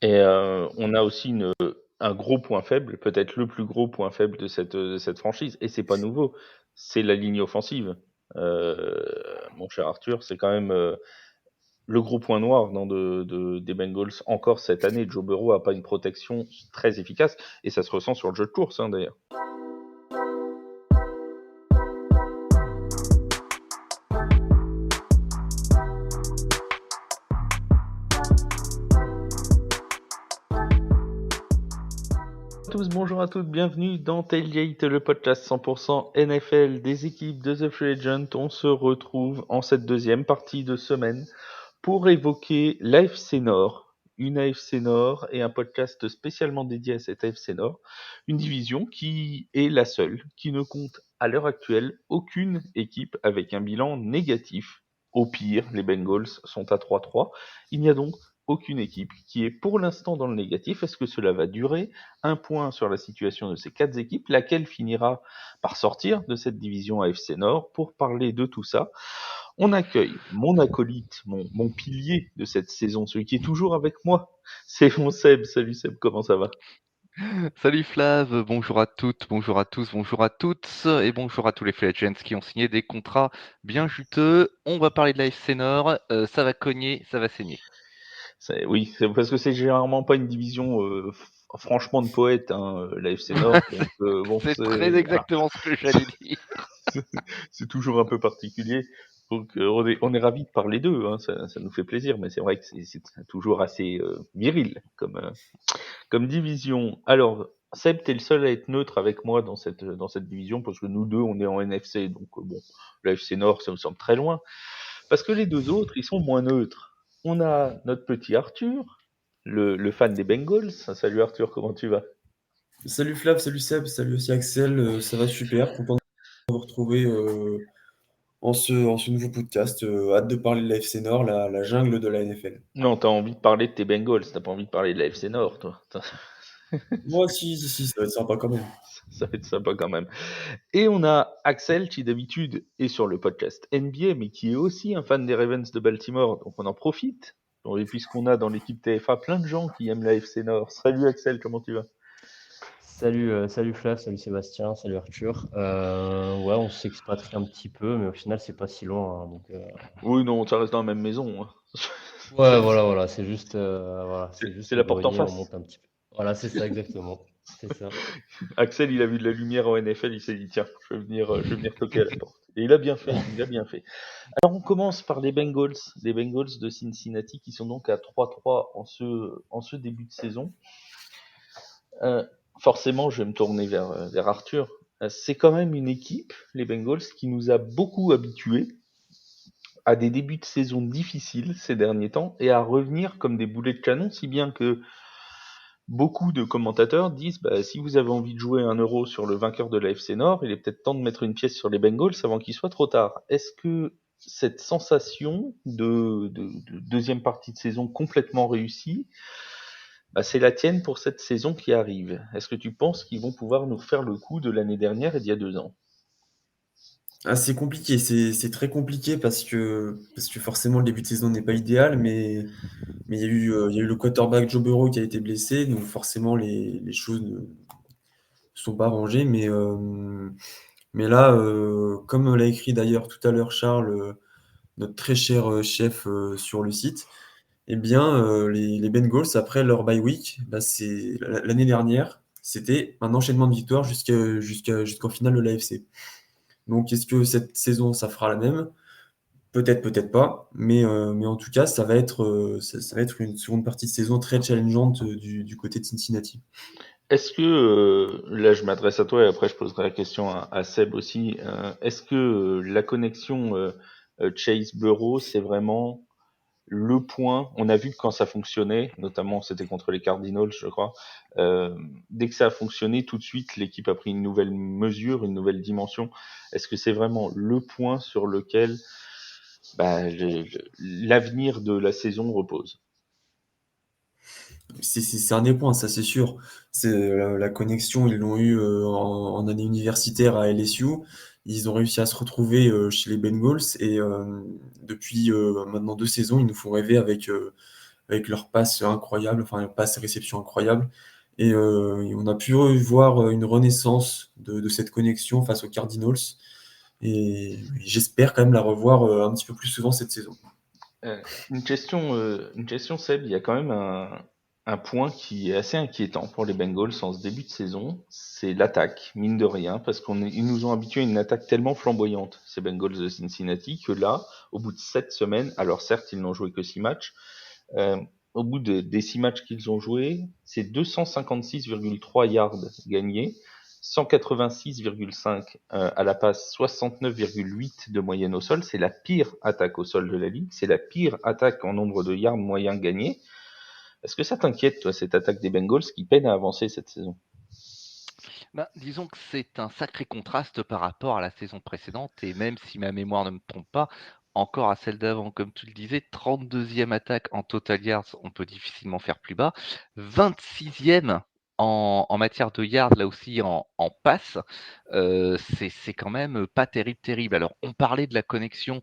Et on a aussi un gros point faible, peut-être le plus gros point faible de cette franchise et c'est pas nouveau, c'est la ligne offensive. Mon cher Arthur, c'est quand même, le gros point noir non, des Bengals encore cette année. Joe Burrow a pas une protection très efficace et ça se ressent sur le jeu de course, hein, d'ailleurs. Bonjour à tous, bonjour à toutes, bienvenue dans Tailgate, le podcast 100% NFL des équipes de The Free Agent. On se retrouve en cette deuxième partie de semaine pour évoquer l'AFC Nord, une AFC Nord et un podcast spécialement dédié à cette AFC Nord, une division qui est la seule qui ne compte à l'heure actuelle aucune équipe avec un bilan négatif. Au pire, les Bengals sont à 3-3. Il n'y a donc aucune équipe qui est pour l'instant dans le négatif. Est-ce que cela va durer? Un point sur la situation de ces 4 équipes, laquelle finira par sortir de cette division AFC Nord. Pour parler de tout ça, on accueille mon acolyte, mon pilier de cette saison, celui qui est toujours avec moi. C'est mon Seb. Salut Seb, comment ça va? Salut Flav, bonjour à toutes, bonjour à tous, bonjour à toutes, et bonjour à tous les free agents qui ont signé des contrats bien juteux. On va parler de la FC Nord, ça va cogner, ça va saigner. Oui, c'est parce que c'est généralement pas une division franchement de poètes, hein, la FC Nord. Donc bon, C'est très c'est voilà. exactement ce que j'allais dire. C'est toujours un peu particulier. Donc on est ravis de parler d'eux, hein, ça nous fait plaisir, mais c'est vrai que c'est toujours assez viril comme division. Alors, Seb, t'es le seul à être neutre avec moi dans cette division, parce que nous deux, on est en NFC, donc bon, la FC Nord, ça me semble très loin. Parce que les deux autres, ils sont moins neutres. On a notre petit Arthur, le fan des Bengals. Salut Arthur, comment tu vas? Salut Flav, salut Seb, salut aussi Axel, ça va super, content de vous retrouver en ce nouveau podcast. Hâte de parler de la FC Nord, la jungle de la NFL. Non, t'as envie de parler de tes Bengals, t'as pas envie de parler de la FC Nord, toi. Moi, si, ça va être sympa quand même. Ça va être sympa quand même. Et on a Axel qui d'habitude est sur le podcast NBA, mais qui est aussi un fan des Ravens de Baltimore, donc on en profite. Et puisqu'on a dans l'équipe TFA plein de gens qui aiment la FC Nord. Salut Axel, comment tu vas? Salut Flav, salut Sébastien, salut Arthur. Ouais, on s'expatrie un petit peu, mais au final, c'est pas si loin, hein, Oui, non, ça reste dans la même maison, hein. ouais, voilà, voilà, c'est C'est juste la le porte en grenier, on face. monte un petit peu. Voilà, c'est ça exactement. C'est ça. Axel, il a vu de la lumière en NFL, il s'est dit tiens, je vais venir toquer à la porte. Et il a bien fait, il a bien fait. Alors on commence par les Bengals de Cincinnati qui sont donc à 3-3 en ce début de saison. Euh, Forcément, je vais me tourner vers Arthur. C'est quand même une équipe, les Bengals, qui nous a beaucoup habitués à des débuts de saison difficiles ces derniers temps et à revenir comme des boulets de canon, si bien que beaucoup de commentateurs disent bah, si vous avez envie de jouer 1 euro sur le vainqueur de la FC Nord, il est peut-être temps de mettre une pièce sur les Bengals avant qu'il soit trop tard. Est-ce que cette sensation de deuxième partie de saison complètement réussie, bah, c'est la tienne pour cette saison qui arrive? Est-ce que tu penses qu'ils vont pouvoir nous refaire le coup de l'année dernière et d'il y a 2 ans? Ah, c'est compliqué, c'est très compliqué parce que forcément le début de saison n'est pas idéal, mais il y a eu le quarterback Joe Burrow qui a été blessé, donc forcément les choses ne sont pas rangées, mais là, comme l'a écrit d'ailleurs tout à l'heure Charles, notre très cher chef sur le site. Eh bien, les Bengals, après leur bye week, bah, l'année dernière, c'était un enchaînement de victoires jusqu'en finale de l'AFC. Donc, est-ce que cette saison, ça fera la même? Peut-être, peut-être pas. Mais en tout cas, ça va être une seconde partie de saison très challengeante du côté de Cincinnati. Est-ce que, là je m'adresse à toi et après je poserai la question à Seb aussi, est-ce que la connexion Chase Burrow c'est vraiment le point? On a vu que quand ça fonctionnait, notamment c'était contre les Cardinals je crois, dès que ça a fonctionné tout de suite l'équipe a pris une nouvelle mesure, une nouvelle dimension. Est-ce que c'est vraiment le point sur lequel bah, l'avenir de la saison repose? C'est un des points, ça c'est sûr. C'est la connexion, ils l'ont eu en année universitaire à LSU. Ils ont réussi à se retrouver chez les Bengals et depuis maintenant 2 saisons, ils nous font rêver avec leurs passes incroyables, enfin passes et réceptions incroyables. Et on a pu voir une renaissance de cette connexion face aux Cardinals. Et j'espère quand même la revoir un petit peu plus souvent cette saison. Une question, Seb, il y a quand même un point qui est assez inquiétant pour les Bengals en ce début de saison, c'est l'attaque, mine de rien, parce qu'ils nous ont habitués à une attaque tellement flamboyante, ces Bengals de Cincinnati, que là, au bout de 7 semaines, alors certes, ils n'ont joué que 6 matchs, euh, au bout des 6 matchs qu'ils ont joués, c'est 256,3 yards gagnés, 186,5 à la passe, 69,8 de moyenne au sol. C'est la pire attaque au sol de la ligue. C'est la pire attaque en nombre de yards moyens gagnés. Est-ce que ça t'inquiète, toi, cette attaque des Bengals qui peine à avancer cette saison? Disons que c'est un sacré contraste par rapport à la saison précédente, et même si ma mémoire ne me trompe pas, encore à celle d'avant, comme tu le disais, 32e attaque en total yards, on peut difficilement faire plus bas, 26e en matière de yards, là aussi en passe, c'est quand même pas terrible. Alors, on parlait de la connexion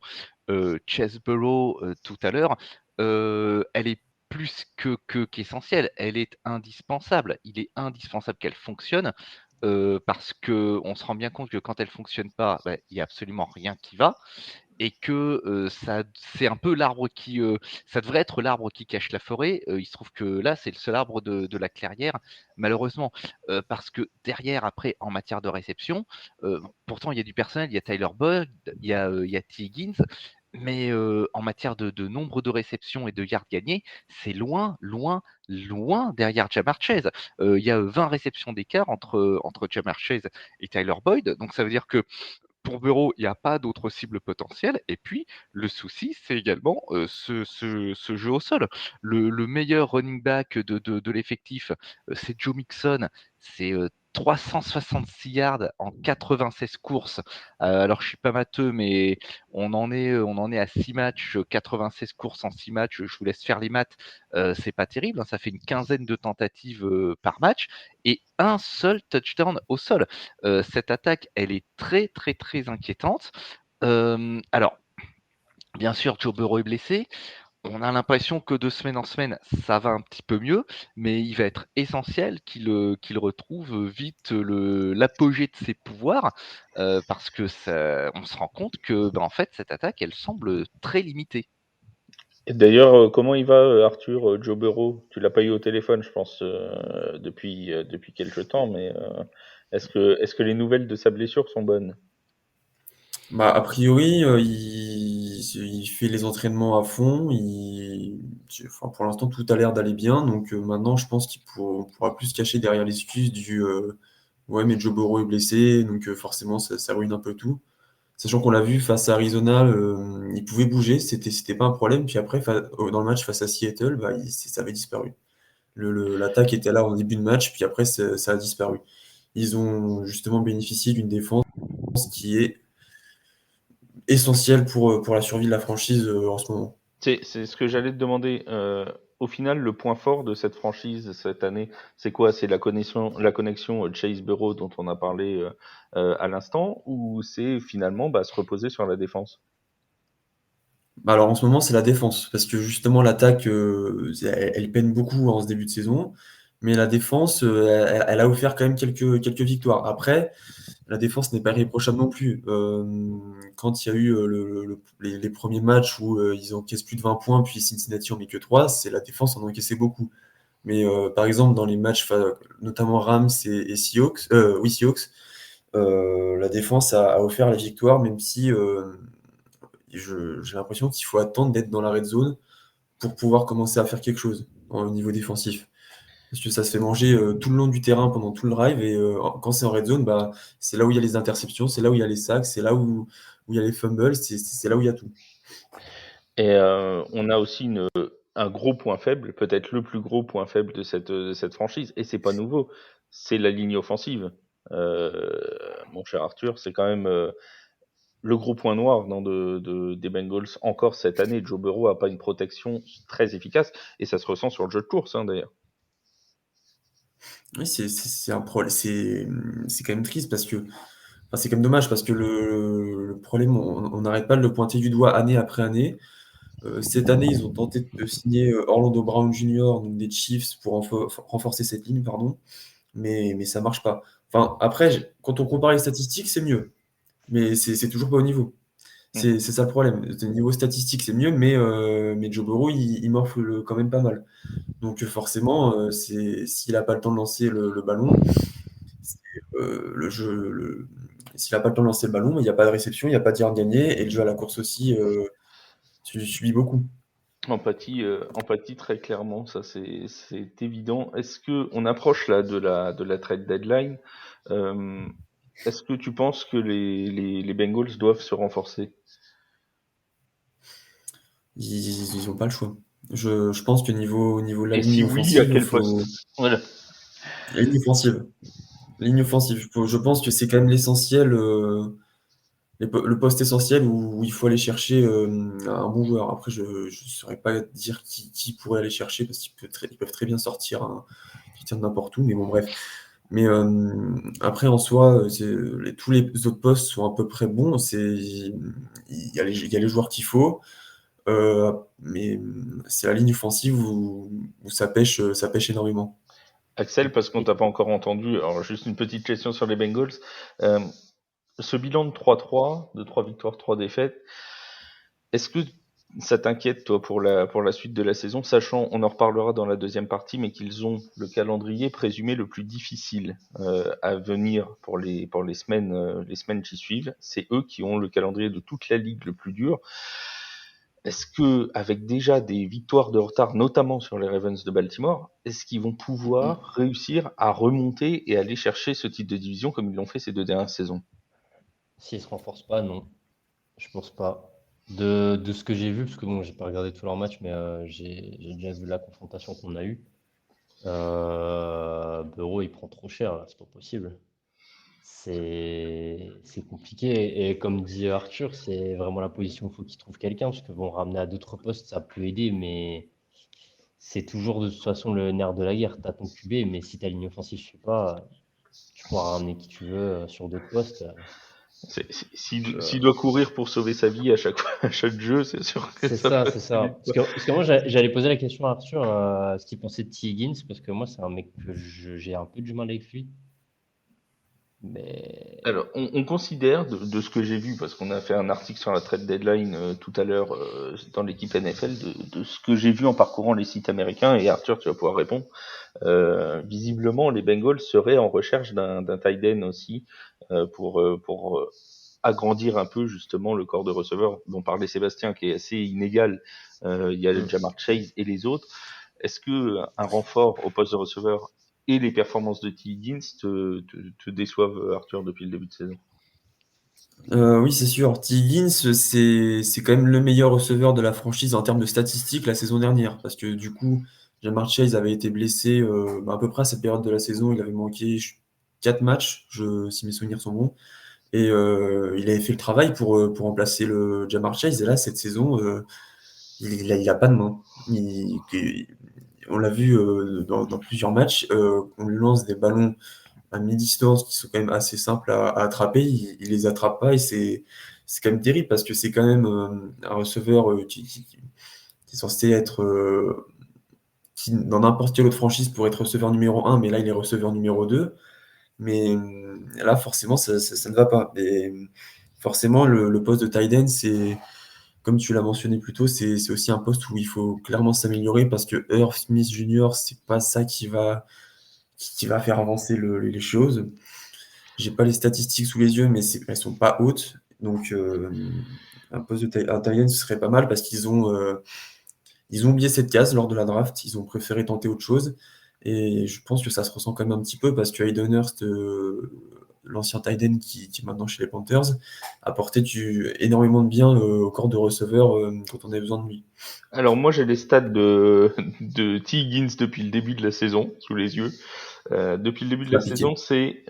Chase Burrow tout à l'heure, elle est plus qu'essentielle, elle est indispensable. Il est indispensable qu'elle fonctionne parce qu'on se rend bien compte que quand elle fonctionne pas, il n'y a absolument rien qui va et que c'est un peu l'arbre qui. Ça devrait être l'arbre qui cache la forêt. Il se trouve que là, c'est le seul arbre de la clairière, malheureusement. Parce que derrière, après, en matière de réception, pourtant, il y a du personnel, il y a Tyler Boyd, il y a T. Higgins. Mais en matière de nombre de réceptions et de yards gagnés, c'est loin derrière Ja'Marr Chase. Il y a 20 réceptions d'écart entre Ja'Marr Chase et Tyler Boyd. Donc ça veut dire que pour Burrow, il n'y a pas d'autres cibles potentielles. Et puis, le souci, c'est également ce jeu au sol. Le meilleur running back de l'effectif, c'est Joe Mixon. C'est 366 yards en 96 courses. Alors, je suis pas matheux, mais on en est à 6 matchs, 96 courses en 6 matchs. Je vous laisse faire les maths. C'est pas terrible, hein, ça fait une quinzaine de tentatives par match et un seul touchdown au sol. Cette attaque, elle est très inquiétante. Alors, bien sûr, Joe Burrow est blessé. On a l'impression que de semaine en semaine, ça va un petit peu mieux, mais il va être essentiel qu'il retrouve vite l'apogée de ses pouvoirs, parce que on se rend compte que, en fait, cette attaque, elle semble très limitée. Et d'ailleurs, comment il va, Arthur, Joe Burrow? Tu l'as pas eu au téléphone, je pense, depuis quelque temps, mais est-ce que les nouvelles de sa blessure sont bonnes? Bah, a priori, il fait les entraînements à fond. Enfin, pour l'instant, tout a l'air d'aller bien. Donc maintenant, je pense on pourra plus se cacher derrière l'excuse du ouais, mais Joe Burrow est blessé, donc forcément, ça ruine un peu tout. Sachant qu'on l'a vu face à Arizona, il pouvait bouger, c'était pas un problème. Puis après, dans le match face à Seattle, bah, ça avait disparu. L'attaque était là en début de match, puis après, ça a disparu. Ils ont justement bénéficié d'une défense qui est essentielle pour la survie de la franchise en ce moment. C'est ce que j'allais te demander. Au final, le point fort de cette franchise cette année, c'est quoi? C'est la connexion Chase Burrow dont on a parlé à l'instant, ou c'est finalement se reposer sur la défense? Bah, alors en ce moment, c'est la défense, parce que justement, l'attaque, elle peine beaucoup en ce début de saison, mais la défense, elle a offert quand même quelques victoires. Après, la défense n'est pas irréprochable non plus. Quand il y a eu les premiers matchs où ils encaissent plus de 20 points, puis Cincinnati en met que 3, c'est la défense en encaissait beaucoup. Mais par exemple, dans les matchs, notamment Rams et Seahawks, oui, Seahawks, la défense a offert la victoire, même si j'ai l'impression qu'il faut attendre d'être dans la red zone pour pouvoir commencer à faire quelque chose au niveau défensif. Parce que ça se fait manger tout le long du terrain pendant tout le drive et quand c'est en red zone, bah, c'est là où il y a les interceptions, c'est là où il y a les sacs, c'est là où il y a les fumbles, c'est là où il y a tout. Et on a aussi un gros point faible, peut-être le plus gros point faible de cette franchise, et c'est pas nouveau, c'est la ligne offensive. Mon cher Arthur, c'est quand même le gros point noir des Bengals encore cette année. Joe Burrow a pas une protection très efficace, et ça se ressent sur le jeu de course, d'ailleurs. Oui, c'est un problème, c'est quand même triste parce que, enfin, c'est quand même dommage parce que le problème, on n'arrête pas de le pointer du doigt année après année. Cette année, ils ont tenté de signer Orlando Brown Jr., donc des Chiefs, pour renforcer cette ligne, pardon, mais ça marche pas. Enfin, après, quand on compare les statistiques, c'est mieux, mais c'est toujours pas au niveau. Mm. C'est ça le problème. Au niveau statistique, c'est mieux, mais Joe Burrow, il morfle quand même pas mal. Donc forcément, s'il n'a pas le temps de lancer le ballon, c'est, le jeu, s'il n'a pas le temps de lancer le ballon, il n'y a pas de réception, il n'y a pas de yard gagné, et le jeu à la course aussi subit beaucoup. Empathie très clairement, ça c'est évident. Est-ce que on approche là de la trade deadline? Euh, Est-ce que tu penses que les Bengals doivent se renforcer? Ils n'ont pas le choix. Je pense que au niveau de la Et si ligne oui, à offensive, il quel faut. poste? Voilà. La ligne offensive. Ligne offensive. Je pense que c'est quand même l'essentiel, le poste essentiel où il faut aller chercher un bon joueur. Après, je ne saurais pas dire qui pourrait aller chercher parce qu'ils peuvent très bien sortir qui tient de n'importe où, mais bon, bref. Mais après, en soi, tous les autres postes sont à peu près bons. Il y a les joueurs qu'il faut. Mais c'est la ligne offensive où ça pêche énormément. Axel, parce qu'on t'a pas encore entendu, alors juste une petite question sur les Bengals. Euh, Ce bilan de 3-3, de 3 victoires, 3 défaites, est-ce que ça t'inquiète, toi, pour la suite de la saison, sachant, on en reparlera dans la deuxième partie, mais qu'ils ont le calendrier présumé le plus difficile à venir pour les semaines qui suivent. C'est eux qui ont le calendrier de toute la ligue le plus dur. Est-ce que, avec déjà des victoires de retard, notamment sur les Ravens de Baltimore, est-ce qu'ils vont pouvoir réussir à remonter et aller chercher ce titre de division comme ils l'ont fait ces 2 dernières saisons? S'ils se renforcent pas, non, je pense pas. De ce que j'ai vu, parce que bon, j'ai pas regardé tous leurs matchs, mais j'ai déjà vu la confrontation qu'on a eue. Burrow, il prend trop cher, là, c'est pas possible. C'est compliqué. Et comme dit Arthur, c'est vraiment la position où il faut qu'il trouve quelqu'un, parce que bon, ramener à d'autres postes, ça peut aider, mais c'est toujours de toute façon le nerf de la guerre. T'as ton QB, mais si ta ligne offensive suit pas, tu pourras ramener qui tu veux sur d'autres postes. S'il doit courir pour sauver sa vie à chaque fois, à chaque jeu, c'est sûr que C'est ça ça, c'est ça. facilite pas. Parce que moi, j'allais poser la question à Arthur, ce qu'il pensait de T. Higgins, parce que moi, c'est un mec que j'ai un peu du mal avec lui. Mais Alors, on considère, de ce que j'ai vu, parce qu'on a fait un article sur la trade deadline tout à l'heure dans l'équipe NFL, de ce que j'ai vu en parcourant les sites américains, et Arthur, tu vas pouvoir répondre, visiblement, les Bengals seraient en recherche d'un tight end aussi pour agrandir un peu justement le corps de receveurs dont parlait Sébastien, qui est assez inégal. Il y a le Jamar Chase et les autres. Est-ce que un renfort au poste de receveur et les performances de T. Higgins te déçoivent, Arthur, depuis le début de saison? Oui, c'est sûr. T. Higgins, c'est quand même le meilleur receveur de la franchise en termes de statistiques la saison dernière. Parce que du coup, Jamar Chase avait été blessé à peu près à cette période de la saison. Il avait manqué 4 matchs, si mes souvenirs sont bons. Et il avait fait le travail pour remplacer le Jamar Chase. Et là, cette saison, il a pas de main. On l'a vu dans plusieurs matchs. On lui lance des ballons à mi-distance qui sont quand même assez simples à attraper. Il les attrape pas et c'est quand même terrible parce que c'est quand même un receveur qui est censé être dans n'importe quelle autre franchise pour être receveur numéro un, mais là il est receveur numéro 2. Mais là forcément ça ne va pas. Et forcément le poste de tight end, c'est comme tu l'as mentionné plus tôt, c'est aussi un poste où il faut clairement s'améliorer parce que Irv Smith Jr., c'est pas ça qui va faire avancer les choses. J'ai pas les statistiques sous les yeux, mais elles sont pas hautes. Donc, un poste un tight end, ce serait pas mal parce ils ont oublié cette case lors de la draft. Ils ont préféré tenter autre chose. Et je pense que ça se ressent quand même un petit peu parce que Hayden Hurst, l'ancien tight end qui est maintenant chez les Panthers, a apporté énormément de bien au corps de receveur quand on avait besoin de lui. Alors moi j'ai les stats de T. Higgins depuis le début de la saison sous les yeux. Depuis le début de Ça la a piqué. saison, c'est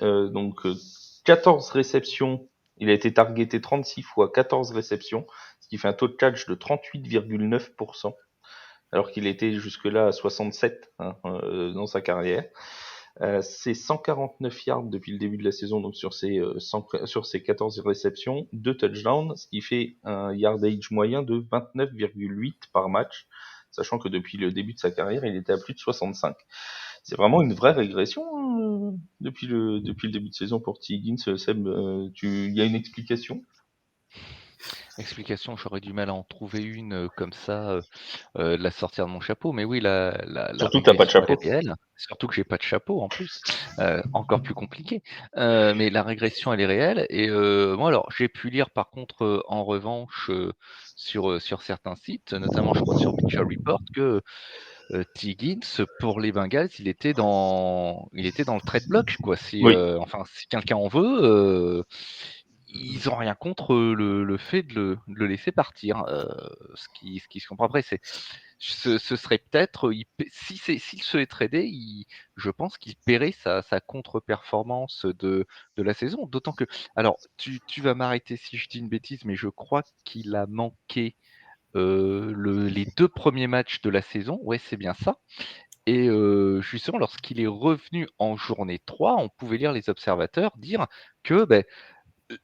14 réceptions. Il a été targeté 36 fois, 14 réceptions, ce qui fait un taux de catch de 38,9%, alors qu'il était jusque-là à 67 dans sa carrière. C'est 149 yards depuis le début de la saison, donc sur ses 14 réceptions, 2 touchdowns, ce qui fait un yardage moyen de 29,8 par match, sachant que depuis le début de sa carrière, il était à plus de 65. C'est vraiment une vraie régression depuis le début de saison pour T. Higgins. Seb, il y a une explication? Explication, j'aurais du mal à en trouver une comme ça, de la sortir de mon chapeau. Mais oui, la Surtout que t'as pas de régression, elle chapeau. est réelle. Surtout que j'ai pas de chapeau en plus. Encore plus compliqué. Mais la régression, elle est réelle. Et moi, alors, j'ai pu lire par contre, en revanche, sur certains sites, notamment, je crois, sur Bleacher Report, que T. Higgins, pour les Bengals, il était dans le trade block, quoi. Oui. Enfin, si quelqu'un en veut, ils ont rien contre le fait de le laisser partir. Ce qui se comprend après, ce serait peut-être, s'il se est tradé, je pense qu'il paierait sa contre-performance de la saison. D'autant que, alors, tu vas m'arrêter si je dis une bêtise, mais je crois qu'il a manqué les 2 premiers matchs de la saison. Ouais, c'est bien ça. Et justement, lorsqu'il est revenu en journée 3, on pouvait lire les observateurs dire que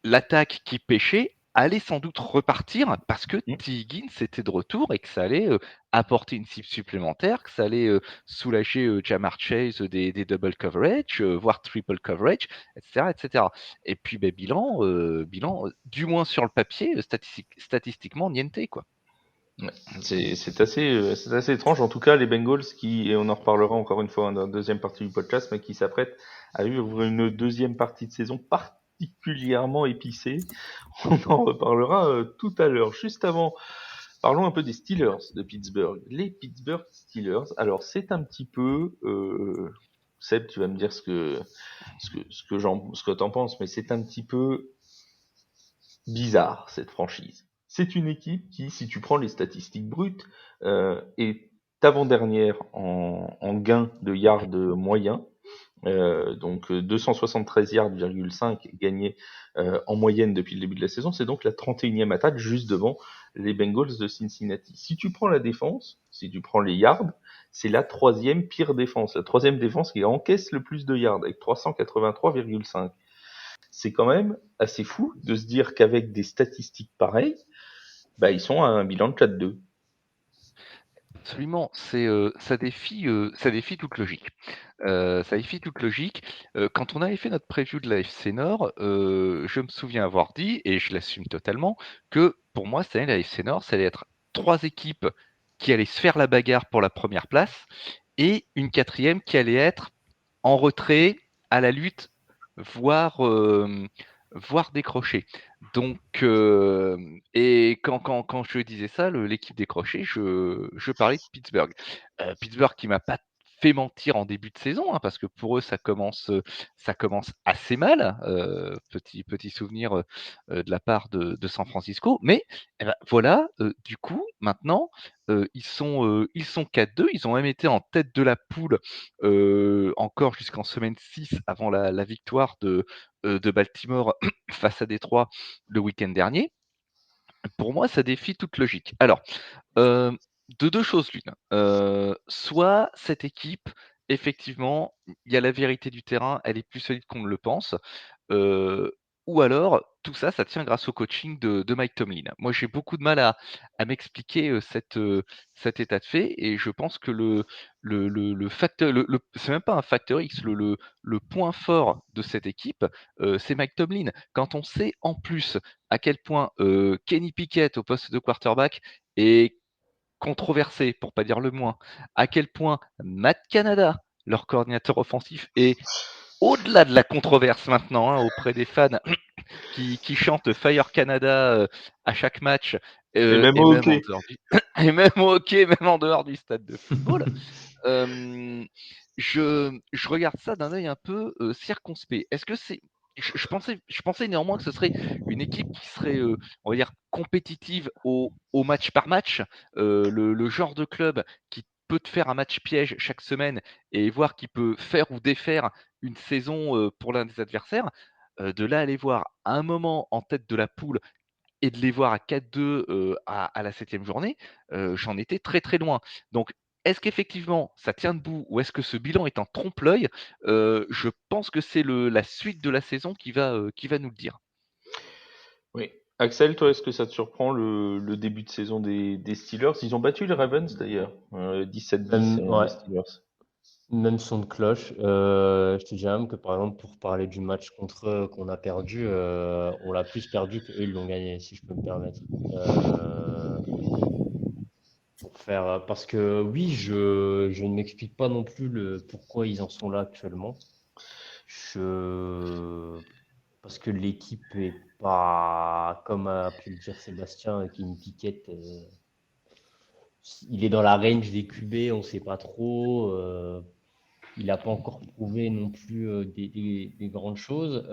l'attaque qui pêchait allait sans doute repartir parce que T. Higgins était de retour et que ça allait apporter une cible supplémentaire, que ça allait soulager Jamar Chase des double coverage, voire triple coverage, etc., etc. Et puis bilan, du moins sur le papier, statistiquement, niente, quoi. Ouais. C'est assez étrange. En tout cas, les Bengals et on en reparlera encore une fois dans la deuxième partie du podcast, mais qui s'apprêtent à vivre une deuxième partie de saison particulièrement épicée. On en reparlera tout à l'heure. Juste avant, parlons un peu des Steelers de Pittsburgh. Les Pittsburgh Steelers. Alors, c'est un petit peu, Seb, tu vas me dire ce que t'en penses, mais c'est un petit peu bizarre, cette franchise. C'est une équipe qui, si tu prends les statistiques brutes, est avant-dernière en gain de yards moyens. Donc 273 yards,5 gagnés en moyenne depuis le début de la saison. C'est donc la 31e attaque, juste devant les Bengals de Cincinnati. Si tu prends la défense, si tu prends les yards, c'est la 3e pire défense. La 3e défense qui encaisse le plus de yards, avec 383,5. C'est quand même assez fou de se dire qu'avec des statistiques pareilles, ils sont à un bilan de 4-2. Absolument, ça défie toute logique. Ça défie toute logique. Quand on avait fait notre preview de la FC Nord, je me souviens avoir dit, et je l'assume totalement, que pour moi, cette année, la FC Nord, ça allait être 3 équipes qui allaient se faire la bagarre pour la première place et une 4e qui allait être en retrait, à la lutte, voire décrocher. Donc, et quand je disais ça, l'équipe décrochée, je parlais de Pittsburgh. Pittsburgh qui m'a pas fait mentir en début de saison, hein, parce que pour eux, ça commence assez mal. Petit souvenir de la part de San Francisco. Mais voilà, du coup, maintenant, ils sont 4-2. Ils ont même été en tête de la poule encore jusqu'en semaine 6 avant la victoire de Baltimore face à Détroit le week-end dernier. Pour moi, ça défie toute logique. Alors, de 2 choses l'une. Soit cette équipe, effectivement, il y a la vérité du terrain, elle est plus solide qu'on ne le pense. Ou alors, tout ça, ça tient grâce au coaching de Mike Tomlin. Moi, j'ai beaucoup de mal à m'expliquer cet état de fait, et je pense que le facteur, c'est même pas un facteur X, le point fort de cette équipe, c'est Mike Tomlin. Quand on sait en plus à quel point Kenny Pickett au poste de quarterback est controversé, pour pas dire le moins, à quel point Matt Canada, leur coordinateur offensif, est au-delà de la controverse maintenant, hein, auprès des fans qui chantent Fire Canada à chaque match, Et même et au même en hockey. dehors et même au hockey, même en dehors du stade de football. Je regarde ça d'un œil un peu circonspect. Est-ce que c'est je pensais néanmoins que ce serait une équipe qui serait, on va dire, compétitive au match par match, le genre de club qui peut te faire un match piège chaque semaine et voir qui peut faire ou défaire une saison pour l'un des adversaires. De là à les voir à un moment en tête de la poule et de les voir à 4-2 à la 7e journée, j'en étais très très loin. Donc est-ce qu'effectivement ça tient debout ou est-ce que ce bilan est un trompe-l'œil? Je pense que c'est la suite de la saison qui va nous le dire. Oui. Axel, toi, est-ce que ça te surprend le début de saison des Steelers? Ils ont battu les Ravens d'ailleurs, 17-10 Même, ouais, les Steelers. même son de cloche. Je te dirais même que par exemple, pour parler du match contre eux qu'on a perdu, on l'a plus perdu qu'eux, ils l'ont gagné, si je peux me permettre. Parce que oui, je ne m'explique pas non plus pourquoi ils en sont là actuellement. Parce que l'équipe est pas, comme a pu le dire Sébastien, Kenny Pickett, il est dans la range des QB, on ne sait pas trop. Il n'a pas encore prouvé non plus des grandes choses.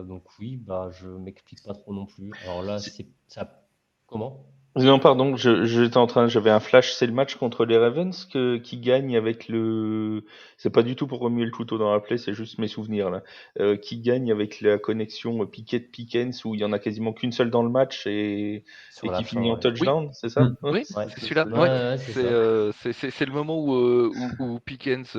Donc oui, bah, je ne m'explique pas trop non plus. Alors là, C'est- c'est ça. Comment? Non, pardon, j'avais un flash, c'est le match contre les Ravens qui gagne avec c'est pas du tout pour remuer le couteau dans la plaie, c'est juste mes souvenirs là, qui gagne avec la connexion Pickett-Pickens où il y en a quasiment qu'une seule dans le match et Sur la qui fin, finit en ouais. Oui, touchdown, c'est ça? Ouais, oui, Ouais, c'est celui-là. celui-là. Ouais, ouais, c'est ça. c'est le moment où Pickens,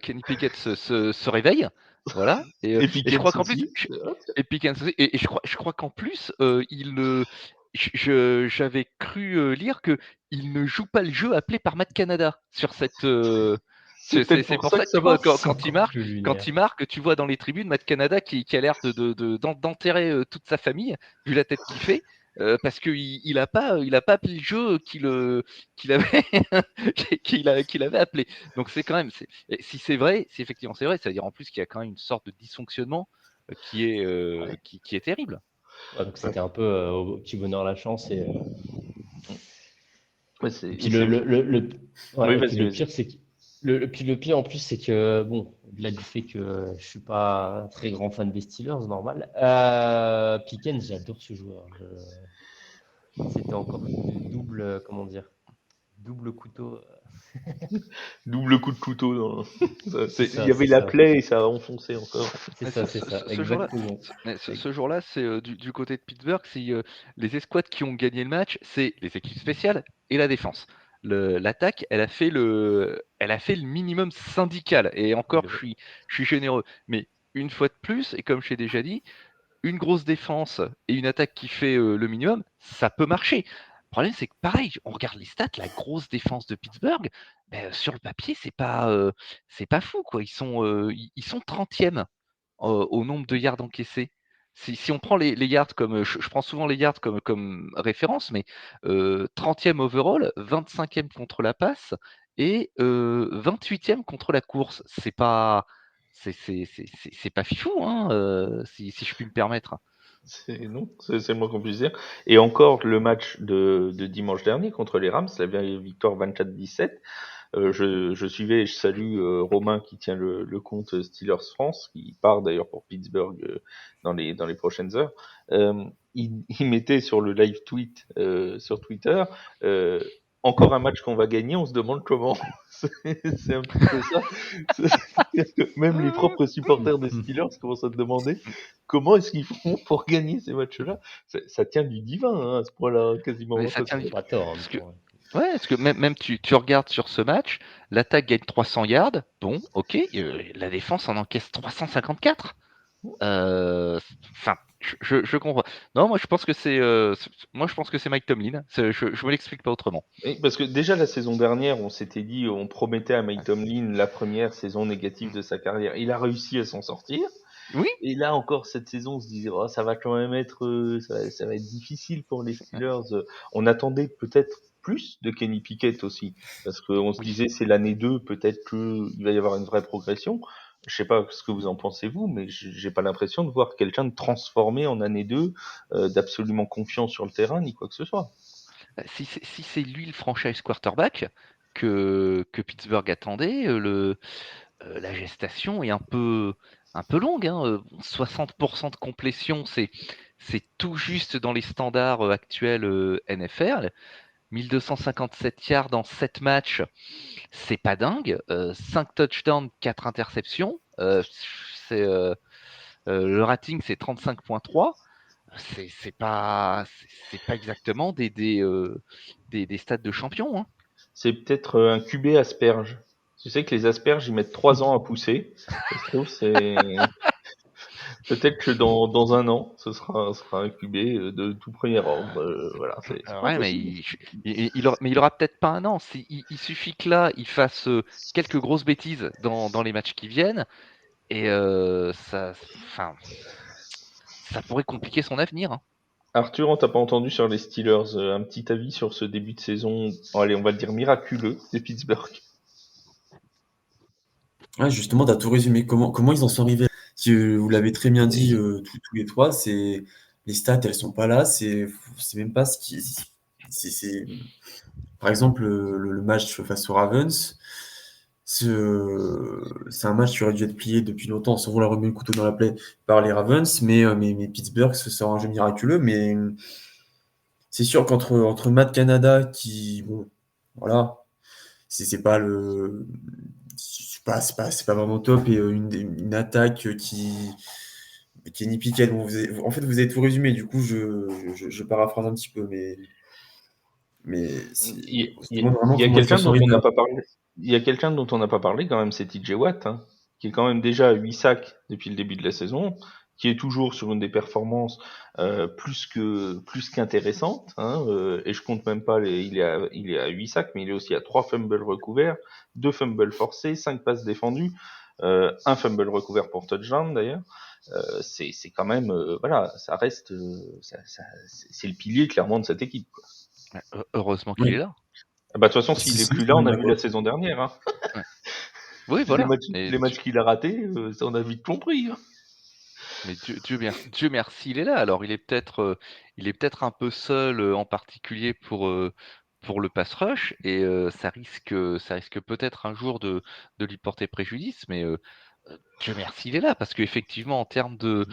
Kenny Pickett se réveille. Voilà. Et Et je crois Pickens qu'en plus, aussi. et Pickens aussi, et je crois qu'en plus, j'avais cru lire que il ne joue pas le jeu appelé par Matt Canada sur cette. C'est peut-être C'est pour pour ça ça que que ça tu vois marche. C'est encore plus lunaire. quand il marque, tu vois dans les tribunes Matt Canada qui a l'air d'enterrer toute sa famille vu la tête qu'il fait. Parce qu'il a pas appelé le jeu qu'il avait qu'il avait appelé. Donc c'est quand même, et si c'est vrai, si effectivement c'est vrai, ça veut dire en plus qu'il y a quand même une sorte de dysfonctionnement qui est terrible. Ouais, donc c'était un peu au petit bonheur la chance. Ouais, Et et puis c'est- Oui, et puis vas-y, le vas-y. pire, c'est que puis le pire en plus, c'est que bon, au-delà du fait que je suis pas un très grand fan des Steelers, normal. Pickens, j'adore ce joueur. C'était encore double, comment dire, double couteau. Double coup de couteau il y avait C'est la ça, plaie et ça a enfoncé encore. Mais c'est ça, exactement. ce jour-là, c'est du côté de Pittsburgh, c'est les escouades qui ont gagné le match, c'est les équipes spéciales et la défense. L'attaque, elle a fait le minimum syndical. Et encore, je suis généreux. Mais une fois de plus, et comme je l'ai déjà dit, une grosse défense et une attaque qui fait le minimum, ça peut marcher. Le problème, c'est que pareil, on regarde les stats, la grosse défense de Pittsburgh, ben, sur le papier, c'est pas fou, quoi. Ils sont 30e au nombre de yards encaissés. Si on prend les yards comme, je prends souvent les yards comme référence, mais 30e overall, 25e contre la passe et 28e contre la course. C'est pas fifou, hein, si je puis me permettre. Non, c'est le moins qu'on puisse dire. Et encore le match de dimanche dernier contre les Rams, la victoire 24-17. Je suivais et je salue Romain qui tient le compte Steelers France, qui part d'ailleurs pour Pittsburgh dans les prochaines heures. Il mettait sur le live tweet sur Twitter encore un match qu'on va gagner, on se demande comment. C'est un petit peu ça. C'est-à-dire que même les propres supporters des Steelers commencent à se demander comment est-ce qu'ils font pour gagner ces matchs-là. Ça tient du divin hein, à ce point-là, quasiment. Mais ça Ils tient n'ont pas tort en même parce que temps. ouais, parce que même tu regardes sur ce match, l'attaque gagne 300 yards, bon, ok, la défense en encaisse 354. Enfin, je comprends. Non, moi je pense que c'est Mike Tomlin. Je me l'explique pas autrement. Oui, parce que déjà la saison dernière, on s'était dit, on promettait à Mike Tomlin la première saison négative de sa carrière. Il a réussi à s'en sortir. Oui, Et là encore cette saison, on se disait, oh, ça va quand même être, ça va être difficile pour les Steelers. On attendait peut-être plus de Kenny Pickett aussi, parce qu'on se oui. disait c'est l'année 2, peut-être qu'il va y avoir une vraie progression. Je sais pas ce que vous en pensez vous, mais j'ai pas l'impression de voir quelqu'un de transformé en année 2, d'absolument confiant sur le terrain ni quoi que ce soit. Si c'est lui le franchise quarterback que Pittsburgh attendait, la gestation est un peu longue. Hein. 60% de complétion, c'est tout juste dans les standards actuels NFL. 1257 yards dans 7 matchs, c'est pas dingue. 5 touchdowns, 4 interceptions. C'est, le rating, c'est 35,3. C'est pas exactement des stats de champion. Hein. c'est peut-être un QB asperge. Tu sais que les asperges, ils mettent 3 ans à pousser. Ça se trouve, c'est peut-être que dans un an, ce sera un QB de tout premier ordre. Voilà, c'est pas Ouais, mais impossible. il aura peut-être pas un an. Il suffit que là, il fasse quelques grosses bêtises dans les matchs qui viennent, et enfin, ça pourrait compliquer son avenir, hein. Arthur, on t'a pas entendu sur les Steelers. Un petit avis sur ce début de saison, allez, on va le dire miraculeux, des Pittsburgh. Ouais, justement, tu as tout résumé. Comment ils en sont arrivés là? Vous l'avez très bien dit tous les trois, les stats, elles sont pas là. C'est même pas ce qui. Par exemple, le match face aux Ravens, c'est un match qui aurait dû être plié depuis longtemps, sans vouloir remettre le couteau dans la plaie par les Ravens, mais Pittsburgh, ce sera un jeu miraculeux. Mais c'est sûr entre Matt Canada, qui, bon, voilà, c'est pas le. C'est pas vraiment top, et une attaque qui Kenny Pickett. Bon, en fait, vous avez tout résumé. Du coup, je paraphrase un petit peu, mais Il on se demande vraiment y a comment ils en quelqu'un sont dont on arrivés n'a là. pas parlé. Il y a quelqu'un dont on n'a pas parlé quand même, c'est TJ Watt, hein, qui est quand même déjà à 8 sacs depuis le début de la saison, qui est toujours sur une des performances plus qu'intéressantes, hein, et je compte même pas il est à 8 sacs, mais il est aussi à 3 fumbles recouverts, 2 fumbles forcés, 5 passes défendues, un fumble recouvert pour touchdown d'ailleurs. C'est quand même voilà, ça reste c'est le pilier clairement de cette équipe, quoi. Heureusement qu'il est Oui, là. Ah bah, de toute façon, c'est s'il est ça, je plus suis là, on bien a vu la d'accord. saison dernière, hein. Ouais. Oui, Les voilà. matchs, les matchs qu'il a ratés, ça, on a vite compris, hein. Mais Dieu merci, il est là. Alors, il est peut-être un peu seul, en particulier pour le pass rush, et ça risque peut-être un jour de lui porter préjudice. Mais Dieu merci, il est là, parce qu'effectivement, en termes de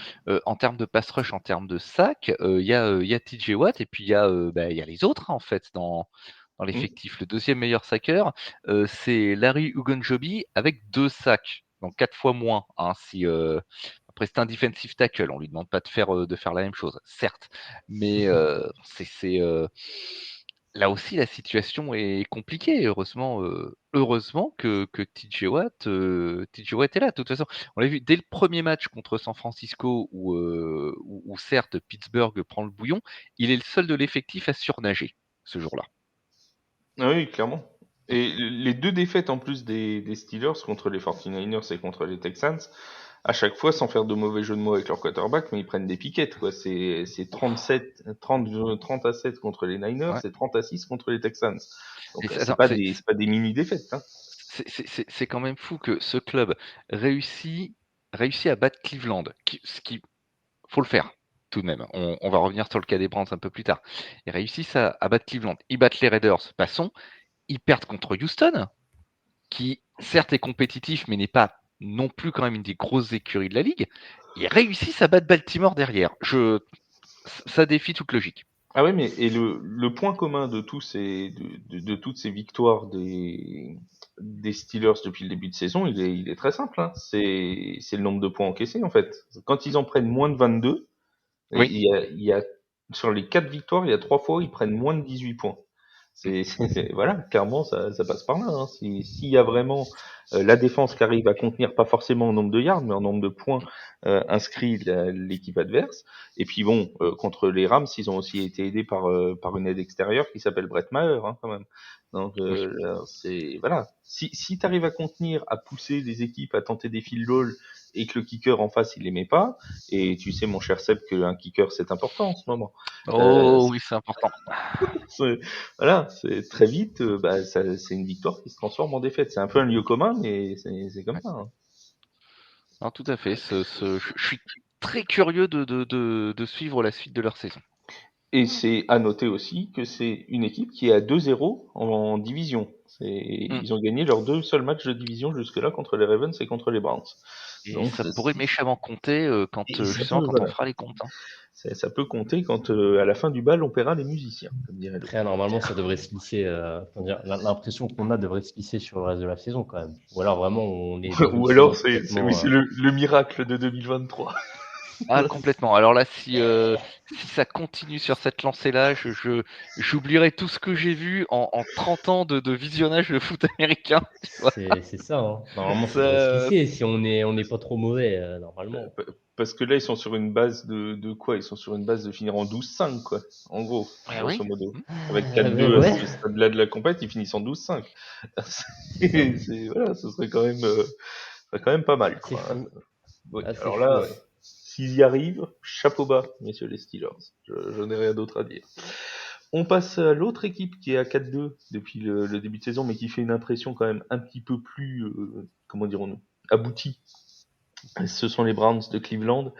pass rush, en termes de sac, il y a TJ Watt, et puis il y a les autres, hein, en fait, dans Mm. l'effectif. Le deuxième meilleur saqueur, c'est Larry Ogunjobi avec 2 sacs, donc 4 fois moins, hein, après, c'est un defensive tackle, on lui demande pas de faire la même chose, certes, mais là aussi la situation est compliquée. Heureusement que TJ Watt est là. De toute façon, on l'a vu dès le premier match contre San Francisco, où certes Pittsburgh prend le bouillon, il est le seul de l'effectif à surnager ce jour-là. Ah oui, clairement. Et les deux défaites en plus des Steelers contre les 49ers et contre les Texans, à chaque fois, sans faire de mauvais jeu de mots avec leur quarterback, mais ils prennent des piquettes, quoi. C'est 30 à 7 contre les Niners, Ouais. c'est 30 à 6 contre les Texans. Donc, Et c'est pas des mini-défaites, hein. c'est quand même fou que ce club réussit, réussit à battre Cleveland, ce qui faut le faire tout de même. On va revenir sur le cas des Browns un peu plus tard. Ils réussissent à battre Cleveland. Ils battent les Raiders, passons. Ils perdent contre Houston, qui certes est compétitif, mais n'est pas non plus quand même une des grosses écuries de la ligue. Ils réussissent à battre Baltimore derrière. Ça défie toute logique. Ah oui, mais et le point commun de de toutes ces victoires des Steelers depuis le début de saison, il est très simple, hein. C'est le nombre de points encaissés, en fait. Quand ils en prennent moins de 22, Oui. il y a, sur les 4 victoires, il y a 3 fois où ils prennent moins de 18 points. Voilà, clairement, ça passe par là, hein. S'il y a vraiment la défense qui arrive à contenir, pas forcément en nombre de yards, mais en nombre de points inscrits l'équipe adverse. Et puis bon, contre les Rams, ils ont aussi été aidés par une aide extérieure qui s'appelle Brett Maher, hein, quand même. Donc Oui. c'est voilà. Si tu arrives à contenir, à pousser les équipes à tenter des field goals et que le kicker en face il les met pas, et tu sais mon cher Seb qu'un kicker c'est important en ce moment. Oh oui, c'est important. C'est- Voilà, c'est très vite, c'est une victoire qui se transforme en défaite. C'est un peu un lieu commun, mais c'est comme Ouais. ça, hein. Non, tout à fait. Je suis très curieux de suivre la suite de leur saison. Et c'est à noter aussi que c'est une équipe qui est à 2-0 en division. Mm. Ils ont gagné leurs 2 seuls matchs de division jusque-là contre les Ravens et contre les Browns. Et Donc ça pourrait méchamment compter justement quand on voilà, fera les comptes, hein. ça peut compter quand à la fin du bal on paiera les musiciens, comme dirait l'autre. Après, normalement, ça devrait se lisser. L'impression qu'on a devrait se lisser sur le reste de la saison quand même. Ou alors vraiment, on est des Ou rookies alors complètement. c'est le miracle de 2023. Ah, complètement. Alors là, si ça continue sur cette lancée-là, j'oublierai tout ce que j'ai vu en 30 ans de visionnage de foot américain. Tu vois. C'est ça, hein. Normalement, ça devrait se Ça- lisser si on n'est pas trop mauvais, normalement. Parce que là, ils sont sur une base de quoi? Ils sont sur une base de finir en 12-5, quoi. En gros, Ouais, grosso oui. modo. Hmm. Avec Ben 4-2 à ouais, ce stade-là de la compète, ils finissent en 12-5. c'est ça. Voilà, ce serait quand même pas mal, C'est quoi. fou. Oui, Ah, c'est alors fou, là, ouais. s'ils y arrivent, chapeau bas, messieurs les Steelers. Je n'ai rien d'autre à dire. On passe à l'autre équipe qui est à 4-2 depuis le début de saison, mais qui fait une impression quand même un petit peu plus, comment dirons-nous, aboutie. Ce sont les Browns de Cleveland.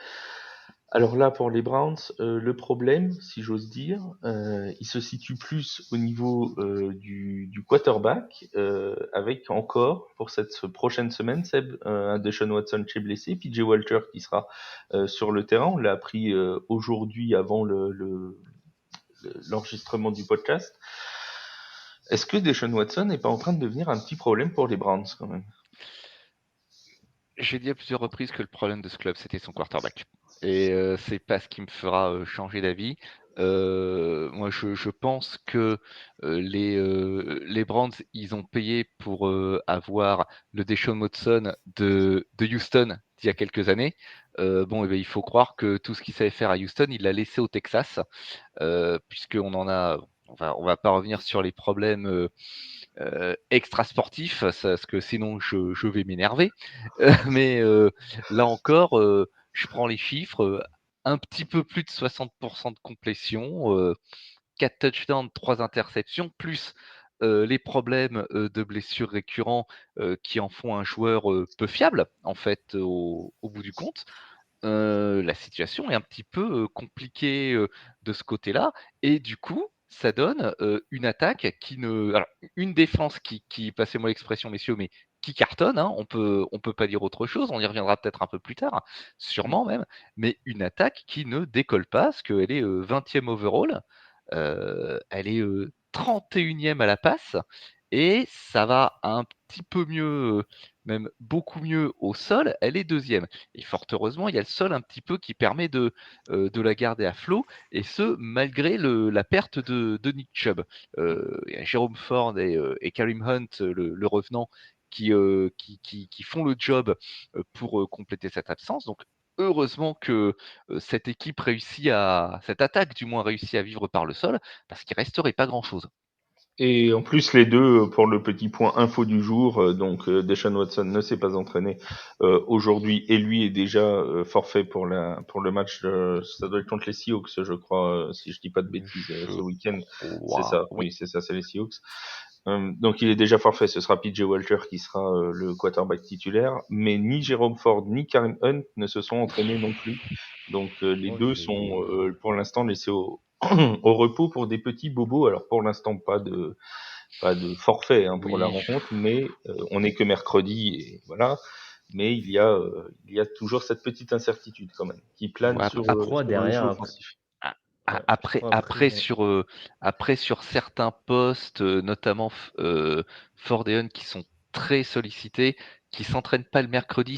Alors là, pour les Browns, le problème, si j'ose dire, il se situe plus au niveau du quarterback, avec encore, pour cette prochaine semaine, Seb, un Deshaun Watson qui est blessé, PJ Walter qui sera sur le terrain. On l'a appris aujourd'hui avant l'enregistrement du podcast. Est-ce que Deshaun Watson n'est pas en train de devenir un petit problème pour les Browns quand même? J'ai dit à plusieurs reprises que le problème de ce club, c'était son quarterback. Et c'est pas ce qui me fera changer d'avis. Moi, je pense que les Browns, ils ont payé pour avoir le Deshaun Watson de Houston d'il y a quelques années. Bon, eh ben, il faut croire que tout ce qu'il savait faire à Houston, il l'a laissé au Texas, puisqu'on en a. On va pas revenir sur les problèmes extra-sportif, parce que sinon je vais m'énerver. Mais là encore, je prends les chiffres, un petit peu plus de 60% de complétion, 4 touchdowns, 3 interceptions, plus les problèmes de blessures récurrents qui en font un joueur peu fiable, en fait, au bout du compte. La situation est un petit peu compliquée de ce côté-là. Et du coup, ça donne une attaque qui ne. Alors, une défense qui passez-moi l'expression, messieurs, mais qui cartonne, hein, on peut pas dire autre chose, on y reviendra peut-être un peu plus tard, sûrement même, mais une attaque qui ne décolle pas, parce qu'elle est 20e overall, elle est 31e à la passe, et ça va un petit peu mieux, même beaucoup mieux au sol, elle est deuxième. Et fort heureusement, il y a le sol un petit peu qui permet de la garder à flot, et ce, malgré la perte de Nick Chubb. Il y a Jérôme Ford et Kareem Hunt, le revenant, qui font le job pour compléter cette absence. Donc, heureusement que cette attaque du moins réussit à vivre par le sol, parce qu'il resterait pas grand-chose. Et en plus, les deux, pour le petit point info du jour, donc Deshaun Watson ne s'est pas entraîné aujourd'hui et lui est déjà forfait pour le match. Ça doit être contre les Seahawks, je crois, si je dis pas de bêtises, Je ce week-end. C'est crois, ça, oui, c'est ça, c'est les Seahawks. Donc il est déjà forfait. Ce sera PJ Walter qui sera le quarterback titulaire, mais ni Jérôme Ford ni Kareem Hunt ne se sont entraînés non plus. Donc les Oh, deux sont pour l'instant laissés au repos pour des petits bobos. Alors pour l'instant pas de forfait hein, pour la oui, rencontre, mais on n'est que mercredi et voilà. Mais il y a toujours cette petite incertitude quand même qui plane ouais, je crois sur le jeu derrière, offensif. ouais, je après, crois après sur certains postes, notamment Ford et Hunt, qui sont très sollicités, qui s'entraînent pas le mercredi,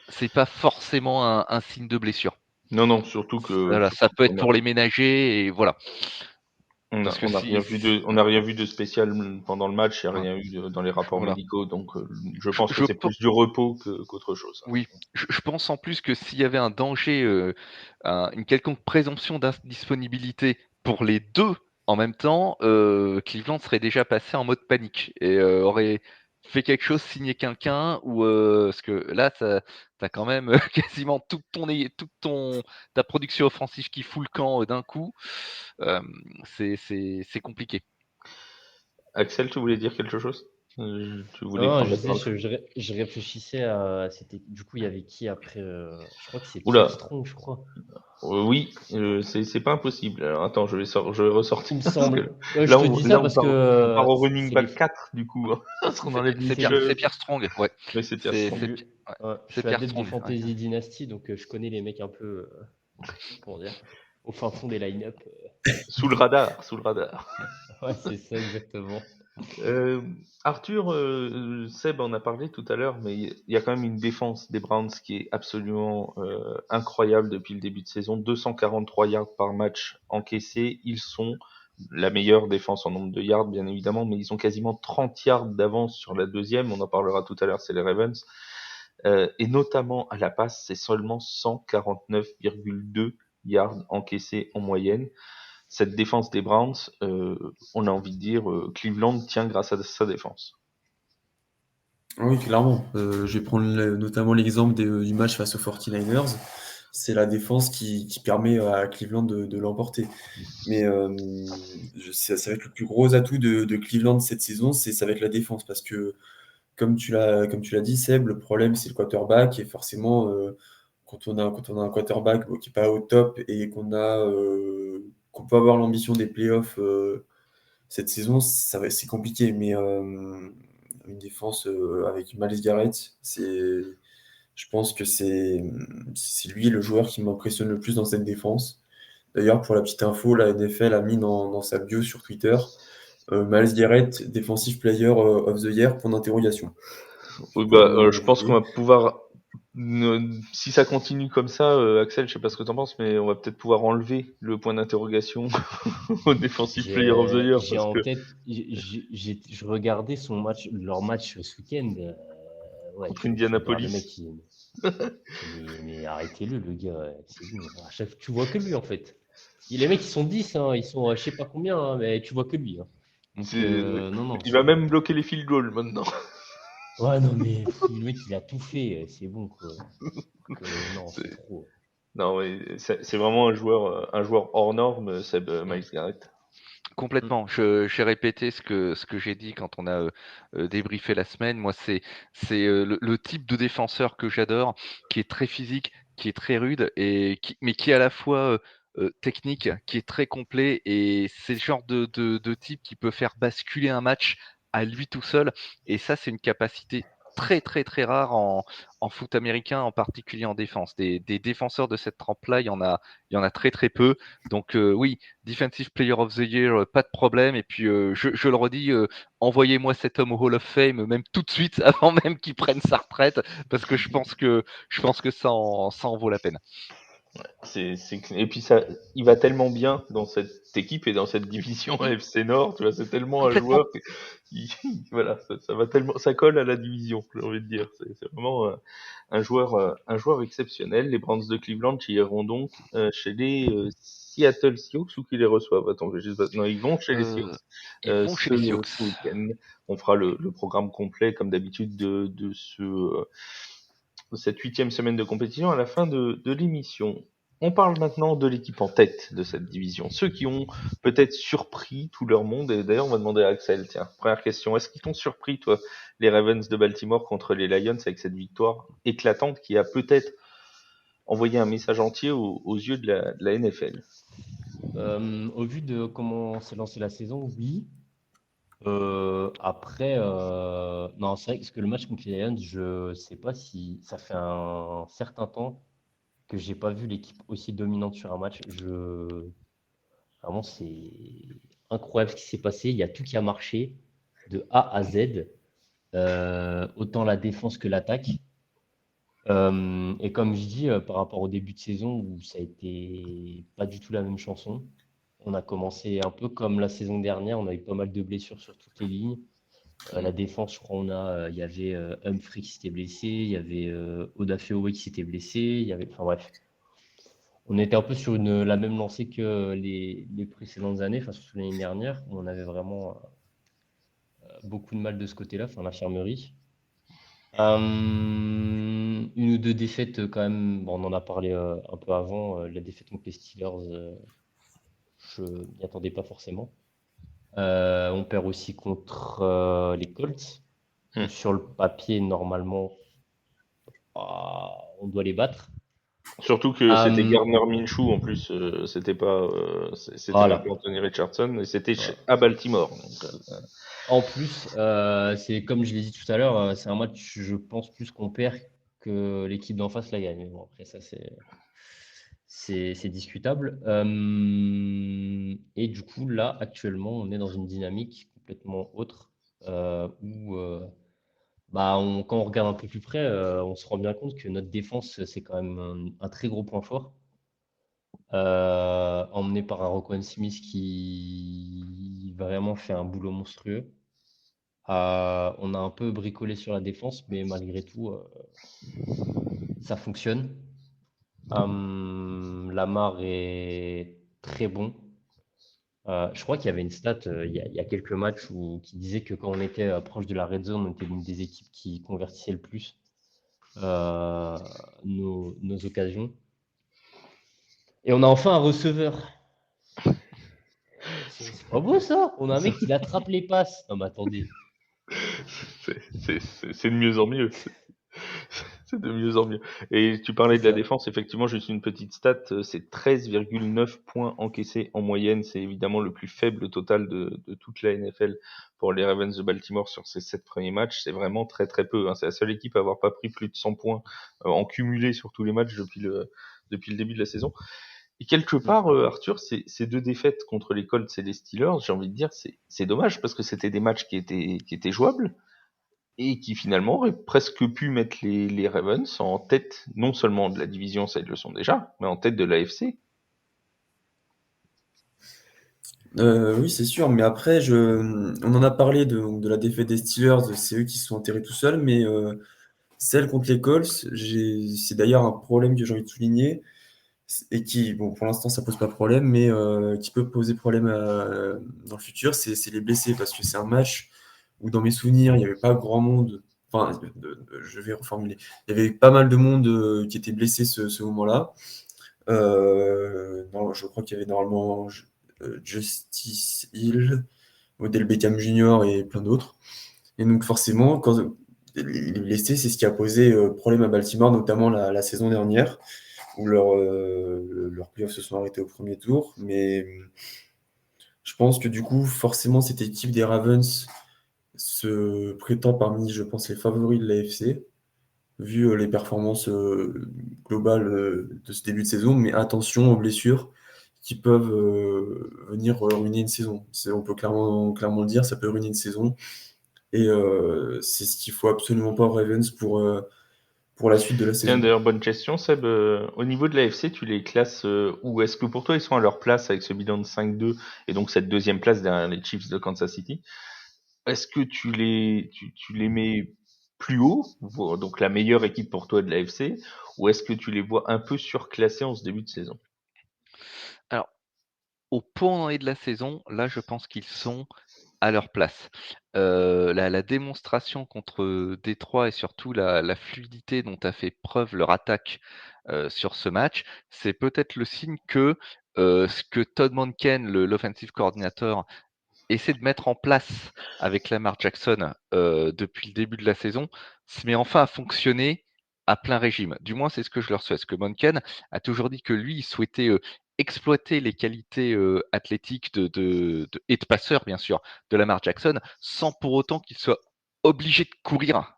c'est pas forcément un signe de blessure. Non, non, surtout que Voilà, ça peut être pour les ménagers, et voilà. Parce que on a rien vu de spécial pendant le match, il n'y a voilà, rien eu dans les rapports voilà. médicaux, donc je pense que Je c'est plus du repos qu'autre chose. Oui, je pense en plus que s'il y avait un danger, une quelconque présomption d'indisponibilité pour les deux en même temps, Cleveland serait déjà passé en mode panique et aurait fait quelque chose, signé quelqu'un, ou parce que là, tu as quand même quasiment ta production offensive qui fout le camp d'un coup. Euh, c'est compliqué. Axel, tu voulais dire quelque chose? Tu voulais non, prendre je la sais, parole? je réfléchissais à du coup, il y avait qui après je crois que c'est Pierre Oula, Strong, je crois. oui, c'est pas impossible. Alors attends, je vais ressortir Il me parce que semble. Ouais, je te dis ça parce que on part au running c'est les back 4 du coup, hein, parce qu'on enlève C'est Nick c'est les Chubb, Pierre Strong, ouais. mais c'est Pierre C'est Strong. c'est je, Pi- ouais, je c'est suis Pierre adepte du Strong. Ouais. Fantasy Dynasty, donc je connais les mecs un peu, comment dire, au fin fond des line-up. Sous le radar, sous le radar. Ouais, c'est ça exactement. Arthur, Seb en a parlé tout à l'heure, mais il y a quand même une défense des Browns qui est absolument incroyable depuis le début de saison. 243 yards par match encaissés. Ils sont la meilleure défense en nombre de yards, bien évidemment, mais ils ont quasiment 30 yards d'avance sur la deuxième. On en parlera tout à l'heure, c'est les Ravens. Et notamment à la passe, c'est seulement 149,2 yards encaissés en moyenne. Cette défense des Browns, on a envie de dire, Cleveland tient grâce à sa défense. Oui, clairement. Je vais prendre notamment l'exemple du match face aux 49ers. C'est la défense qui permet à Cleveland de l'emporter. Mais ça va être le plus gros atout de Cleveland cette saison, ça va être la défense. Parce que, comme tu l'as dit, Seb, le problème, c'est le quarterback. Et forcément, quand on a un quarterback qui n'est pas au top et qu'on peut avoir l'ambition des playoffs cette saison, c'est compliqué. Mais une défense avec Myles Garrett, je pense que c'est lui le joueur qui m'impressionne le plus dans cette défense. D'ailleurs, pour la petite info, la NFL a mis dans sa bio sur Twitter Myles Garrett, Defensive Player of the Year, point d'interrogation. Oui, Pour je pense qu'on va pouvoir, si ça continue comme ça, Axel, je sais pas ce que t'en penses, mais on va peut-être pouvoir enlever le point d'interrogation au Defensive Player of the Year J'ai parce en que tête, je regardais leur match ce week-end. Ouais, contre tu regardes le Indianapolis. mec, mais arrêtez-le, le gars, c'est bon. Tu vois que lui, en fait. Les mecs, ils sont 10, hein, ils sont je sais pas combien, hein, mais tu vois que lui. Hein. Donc, non, non. Il va même bloquer les field goals maintenant. Ouais, non, mais le mec, il a tout fait, c'est bon, quoi. Donc, non, c'est C'est- trop. Non, mais c'est vraiment un joueur hors norme, Seb Myles Garrett. Complètement. J'ai répété ce que j'ai dit quand on a débriefé la semaine. Moi, c'est le type de défenseur que j'adore, qui est très physique, qui est très rude, mais qui est à la fois technique, qui est très complet. Et c'est le genre de type qui peut faire basculer un match à lui tout seul. Et ça, c'est une capacité très, très, très rare en foot américain, en particulier en défense. Des défenseurs de cette trempe-là, il y en a très, très peu. Donc, oui. Defensive Player of the Year, pas de problème. Et puis, je le redis, envoyez-moi cet homme au Hall of Fame, même tout de suite, avant même qu'il prenne sa retraite, parce que je pense que ça en vaut la peine. Et puis ça, il va tellement bien dans cette équipe et dans cette division AFC Nord, tu vois, c'est tellement un Complètement. joueur, voilà, ça va tellement, ça colle à la division, j'ai envie de dire. C'est vraiment un joueur exceptionnel. Les Browns de Cleveland qui iront donc chez les Seattle Seahawks ou qui les reçoivent. Attends, non, ils vont chez les Seahawks Ils vont chez les ce Seahawks. week-end. On fera le programme complet comme d'habitude de cette 8e semaine de compétition à la fin de l'émission. On parle maintenant de l'équipe en tête de cette division. Ceux qui ont peut-être surpris tout leur monde. Et d'ailleurs, on va demander à Axel, tiens, première question. Est-ce qu'ils t'ont surpris, toi, les Ravens de Baltimore contre les Lions avec cette victoire éclatante qui a peut-être envoyé un message entier aux yeux de la NFL? Au vu de comment s'est lancée la saison, oui. Après, non, c'est vrai que le match contre les Lions, je sais pas si ça fait un certain temps que j'ai pas vu l'équipe aussi dominante sur un match. Vraiment, c'est incroyable ce qui s'est passé. Il y a tout qui a marché de A à Z, autant la défense que l'attaque. Et comme je dis, par rapport au début de saison où ça a été pas du tout la même chanson, on a commencé un peu comme la saison dernière, on a eu pas mal de blessures sur toutes les lignes. La défense, je crois, il y avait Humphrey qui s'était blessé, il y avait Odafe-Oweh qui s'était blessé, enfin bref, on était un peu sur la même lancée que les précédentes années, enfin surtout l'année dernière, où on avait vraiment beaucoup de mal de ce côté-là, enfin l'infirmerie. Une ou deux défaites quand même, bon, on en a parlé un peu avant, la défaite contre les Steelers, je m'y attendais pas forcément. On perd aussi contre les Colts, où Hmm. sur le papier, normalement, on doit les battre. Surtout que c'était Euh, Gardner Minshew en plus, c'était même voilà. pas Anthony Richardson et c'était Voilà. à Baltimore. Donc, En plus, c'est comme je l'ai dit tout à l'heure, c'est un match, je pense, plus qu'on perd que l'équipe d'en face la gagne. Mais bon, après, ça, c'est discutable. Et du coup, là, actuellement, on est dans une dynamique complètement autre. où quand on regarde un peu plus près, on se rend bien compte que notre défense, c'est quand même un très gros point fort. Emmené par un Roquan Smith qui vraiment fait un boulot monstrueux. On a un peu bricolé sur la défense, mais malgré tout, ça fonctionne. Lamar est très bon. Je crois qu'il y avait une stat il y a quelques matchs qui disait que quand on était proche de la red zone, on était l'une des équipes qui convertissait le plus nos occasions. Et on a enfin un receveur. C'est pas beau ça? On a un mec qui attrape les passes. Non mais attendez. C'est de mieux en mieux. C'est de mieux en mieux. Et tu parlais de la Ça. défense, effectivement, juste une petite stat, c'est 13,9 points encaissés en moyenne. C'est évidemment le plus faible total de toute la NFL pour les Ravens de Baltimore sur ces 7 premiers matchs. C'est vraiment très très peu, hein. C'est la seule équipe à avoir pas pris plus de 100 points en cumulé sur tous les matchs depuis le début de la saison. Et quelque part, Arthur, ces deux défaites contre les Colts et les Steelers, j'ai envie de dire, c'est dommage parce que c'était des matchs qui étaient jouables et qui finalement auraient presque pu mettre les Ravens en tête, non seulement de la division, ça ils le sont déjà, mais en tête de l'AFC. Oui, c'est sûr, mais après, on en a parlé de la défaite des Steelers, c'est eux qui se sont enterrés tout seuls, mais celle contre les Colts, c'est d'ailleurs un problème que j'ai envie de souligner, et qui, bon, pour l'instant, ça pose pas problème, mais qui peut poser problème dans le futur, c'est les blessés, parce que c'est un match où, dans mes souvenirs, il n'y avait pas grand monde, enfin, je vais reformuler, il y avait pas mal de monde qui était blessé ce moment-là. Non, je crois qu'il y avait normalement Justice Hill, Odell Beckham Jr. et plein d'autres. Et donc forcément, quand les blessés, c'est ce qui a posé problème à Baltimore, notamment la saison dernière, où leurs playoffs se sont arrêtés au premier tour. Mais je pense que du coup, forcément, cette équipe des Ravens se prétend parmi, je pense, les favoris de l'AFC, vu les performances globales de ce début de saison. Mais attention aux blessures qui peuvent venir ruiner une saison. On peut clairement le dire, ça peut ruiner une saison. Et c'est ce qu'il faut absolument pas aux Ravens pour la suite de la Tiens, saison. d'ailleurs, bonne question, Seb. Au niveau de l'AFC, tu les classes où? Est-ce que pour toi, ils sont à leur place avec ce bilan de 5-2 et donc cette deuxième place derrière les Chiefs de Kansas City? Est-ce que tu les mets plus haut, donc la meilleure équipe pour toi de l'AFC, ou est-ce que tu les vois un peu surclassés en ce début de saison? Alors, au point de la saison, là, je pense qu'ils sont à leur place. La démonstration contre Détroit et surtout la fluidité dont a fait preuve leur attaque sur ce match, c'est peut-être le signe que ce que Todd Monken, l'offensive coordinator, essaie de mettre en place avec Lamar Jackson depuis le début de la saison se met enfin à fonctionner à plein régime. Du moins, c'est ce que je leur souhaite. Parce que Monken a toujours dit que lui, il souhaitait exploiter les qualités athlétiques et de passeur, bien sûr, de Lamar Jackson, sans pour autant qu'il soit obligé de courir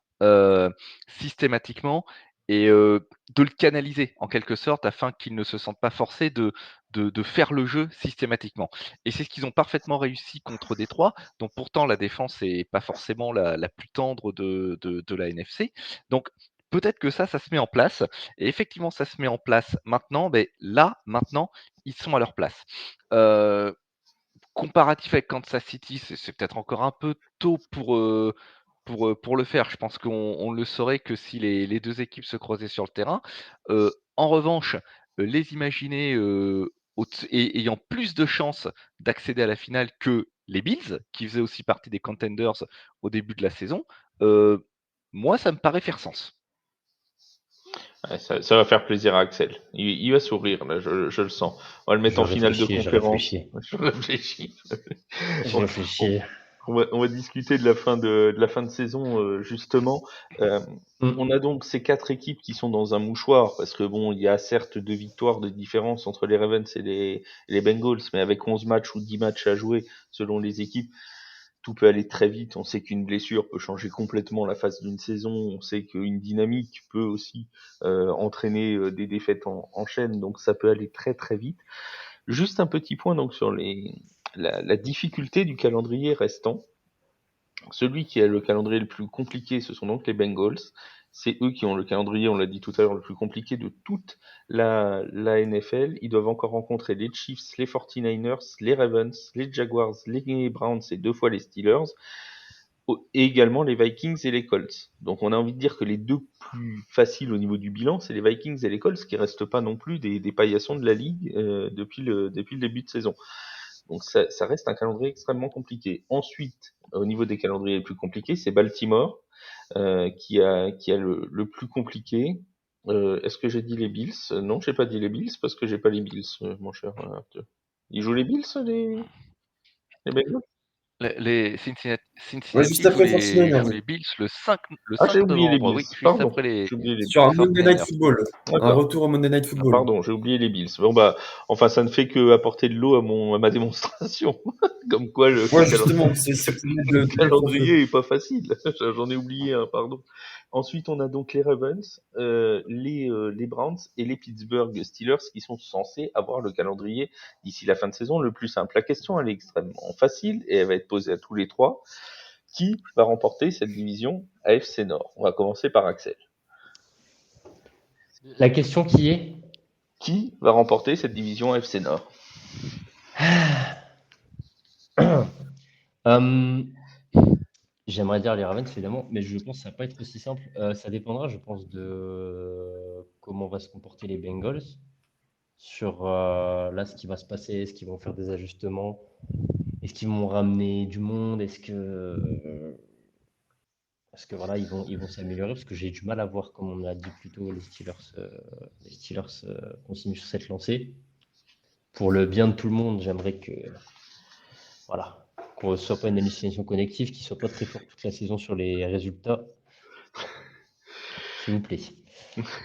systématiquement et de le canaliser en quelque sorte afin qu'il ne se sente pas forcé de faire le jeu systématiquement. Et c'est ce qu'ils ont parfaitement réussi contre Détroit, dont pourtant la défense n'est pas forcément la plus tendre de la NFC. Donc peut-être que ça se met en place. Et effectivement, ça se met en place maintenant. Mais là, maintenant, ils sont à leur place. Comparatif avec Kansas City, c'est peut-être encore un peu tôt pour le faire. Je pense qu'on le saurait que si les deux équipes se croisaient sur le terrain. En revanche, les imaginer ayant plus de chances d'accéder à la finale que les Bills, qui faisaient aussi partie des contenders au début de la saison, moi, ça me paraît faire sens. Ouais, ça va faire plaisir à Axel. Il va sourire, là, je le sens. On va le mettre Je en finale de réfléchis, je conférence. réfléchis. Je réfléchis. Je On, réfléchis. on va discuter de la fin de saison, justement. Euh, on a donc ces quatre équipes qui sont dans un mouchoir, parce que bon, il y a certes 2 victoires de différence entre les Ravens et les Bengals, mais avec 11 matchs ou 10 matchs à jouer selon les équipes, tout peut aller très vite. On sait qu'une blessure peut changer complètement la phase d'une saison. On sait qu'une dynamique peut aussi entraîner des défaites en chaîne. Donc ça peut aller très très vite. Juste un petit point donc sur la difficulté du calendrier restant. Celui qui a le calendrier le plus compliqué, ce sont donc les Bengals. C'est eux qui ont le calendrier, on l'a dit tout à l'heure, le plus compliqué de toute la NFL. Ils doivent encore rencontrer les Chiefs, les 49ers, les Ravens, les Jaguars, les Browns et 2 fois les Steelers, et également les Vikings et les Colts. Donc on a envie de dire que les deux plus faciles au niveau du bilan, c'est les Vikings et les Colts, qui restent pas non plus des paillassons de la ligue depuis le début de saison. Donc ça reste un calendrier extrêmement compliqué. Ensuite, au niveau des calendriers les plus compliqués, c'est Baltimore qui a le plus compliqué. Est-ce que j'ai dit les Bills? Non, j'ai pas dit les Bills parce que j'ai pas les Bills, mon cher Arthur. Ils jouent les Bills, les Bengals? Les Ouais, Cincinnati juste après joue 49ers. les Bills le 5 Ah, j'ai oublié les novembre. Bills. Oui, juste Pardon, après les j'ai oublié les Bills. Sur un Monday Night 49ers. Football. Un D'accord. retour au Monday Night Ah, Football. pardon, j'ai oublié les Bills. Bon bah, enfin, ça ne fait que apporter de l'eau à ma démonstration. Comme quoi le Ouais, justement, c'est le calendrier est pas facile. J'en ai oublié un, pardon. Ensuite, on a donc les Ravens, les Browns et les Pittsburgh Steelers qui sont censés avoir le calendrier d'ici la fin de saison le plus simple. La question, elle est extrêmement facile et elle va être posée à tous les trois. Qui va remporter cette division AFC Nord? On va commencer par Axel. La question qui est Qui va remporter cette division AFC Nord? J'aimerais dire les Ravens, évidemment, mais je pense que ça va pas être aussi simple. Ça dépendra, je pense, de comment vont se comporter les Bengals sur là ce qui va se passer, est-ce qu'ils vont faire des ajustements, est-ce qu'ils vont ramener du monde, est-ce que voilà, ils vont s'améliorer parce que j'ai du mal à voir, comme on l'a dit plus tôt, les Steelers continuent sur cette lancée. Pour le bien de tout le monde, j'aimerais que voilà, qu'on ne soit pas une hallucination collective, qu'ils ne soient pas très forts toute la saison sur les résultats. S'il vous plaît.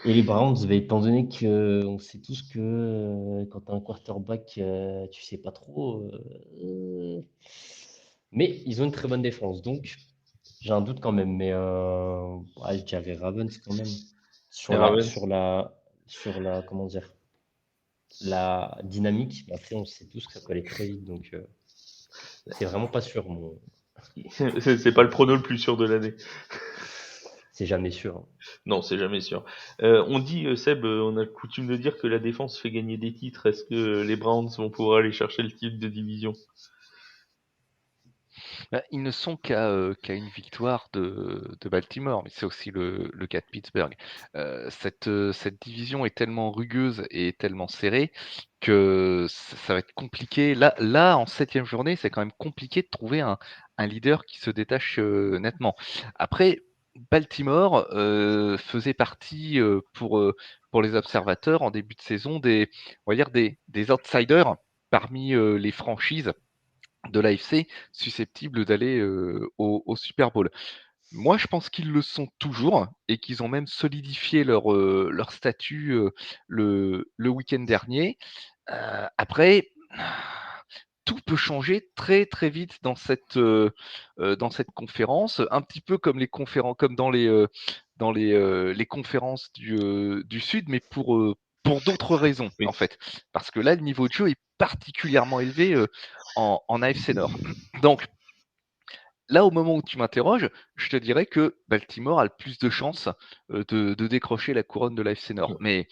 Et les Browns, bah, étant donné qu'on sait tous que quand tu as un quarterback, tu sais pas trop. Mais ils ont une très bonne défense, donc j'ai un doute quand même. Mais ouais, je dirais Ravens quand même. Sur Les la, Ravens. sur la, comment dire, la dynamique. Mais après, on sait tous que ça peut aller très vite, donc c'est vraiment pas sûr. C'est pas le prono le plus sûr de l'année. C'est jamais sûr. Hein. Non, c'est jamais sûr. On dit, Seb, on a coutume de dire que la défense fait gagner des titres. Est-ce que les Browns vont pouvoir aller chercher le titre de division? Bah, ils ne sont qu'à une victoire de Baltimore, mais c'est aussi le cas de Pittsburgh. Cette division est tellement rugueuse et tellement serrée que ça va être compliqué. Là, en 7e journée, c'est quand même compliqué de trouver un leader qui se détache nettement. Après, Baltimore faisait partie pour les observateurs en début de saison on va dire des outsiders parmi les franchises de l'AFC susceptibles d'aller au Super Bowl. Moi, je pense qu'ils le sont toujours et qu'ils ont même solidifié leur statut le week-end dernier. Après, tout peut changer très très vite dans cette conférence, un petit peu comme comme dans les conférences du Sud, mais pour d'autres raisons Oui. en fait, parce que là le niveau de jeu est particulièrement élevé en AFC Nord. Donc là, au moment où tu m'interroges, je te dirais que Baltimore a le plus de chances de décrocher la couronne de l'AFC Nord. Mais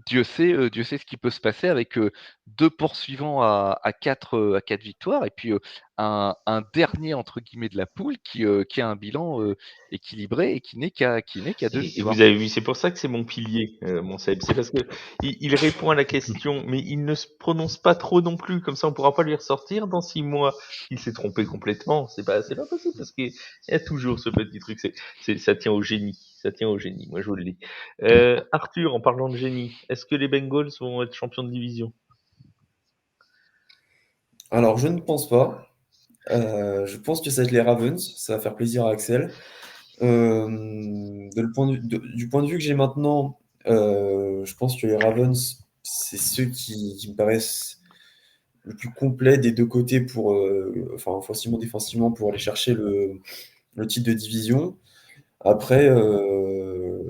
Dieu sait ce qui peut se passer avec 2 poursuivants à 4 victoires et puis un dernier entre guillemets de la poule qui a un bilan équilibré et qui n'est qu'à 2 Et victoires. vous avez vu, c'est pour ça que c'est mon pilier, mon Seb. C'est parce que il répond à la question, mais il ne se prononce pas trop non plus. Comme ça, on pourra pas lui ressortir dans 6 mois. Il s'est trompé complètement. C'est pas possible parce qu'il y a toujours ce petit truc. Ça tient au génie. Ça tient au génie. Moi, je vous le dis. Arthur, en parlant de génie, est-ce que les Bengals vont être champions de division? Alors, je ne pense pas. Je pense que ça va être les Ravens. Ça va faire plaisir à Axel. Du point de vue que j'ai maintenant, je pense que les Ravens, c'est ceux qui me paraissent le plus complet des deux côtés pour, enfin, offensivement, défensivement, pour aller chercher le titre de division. Après,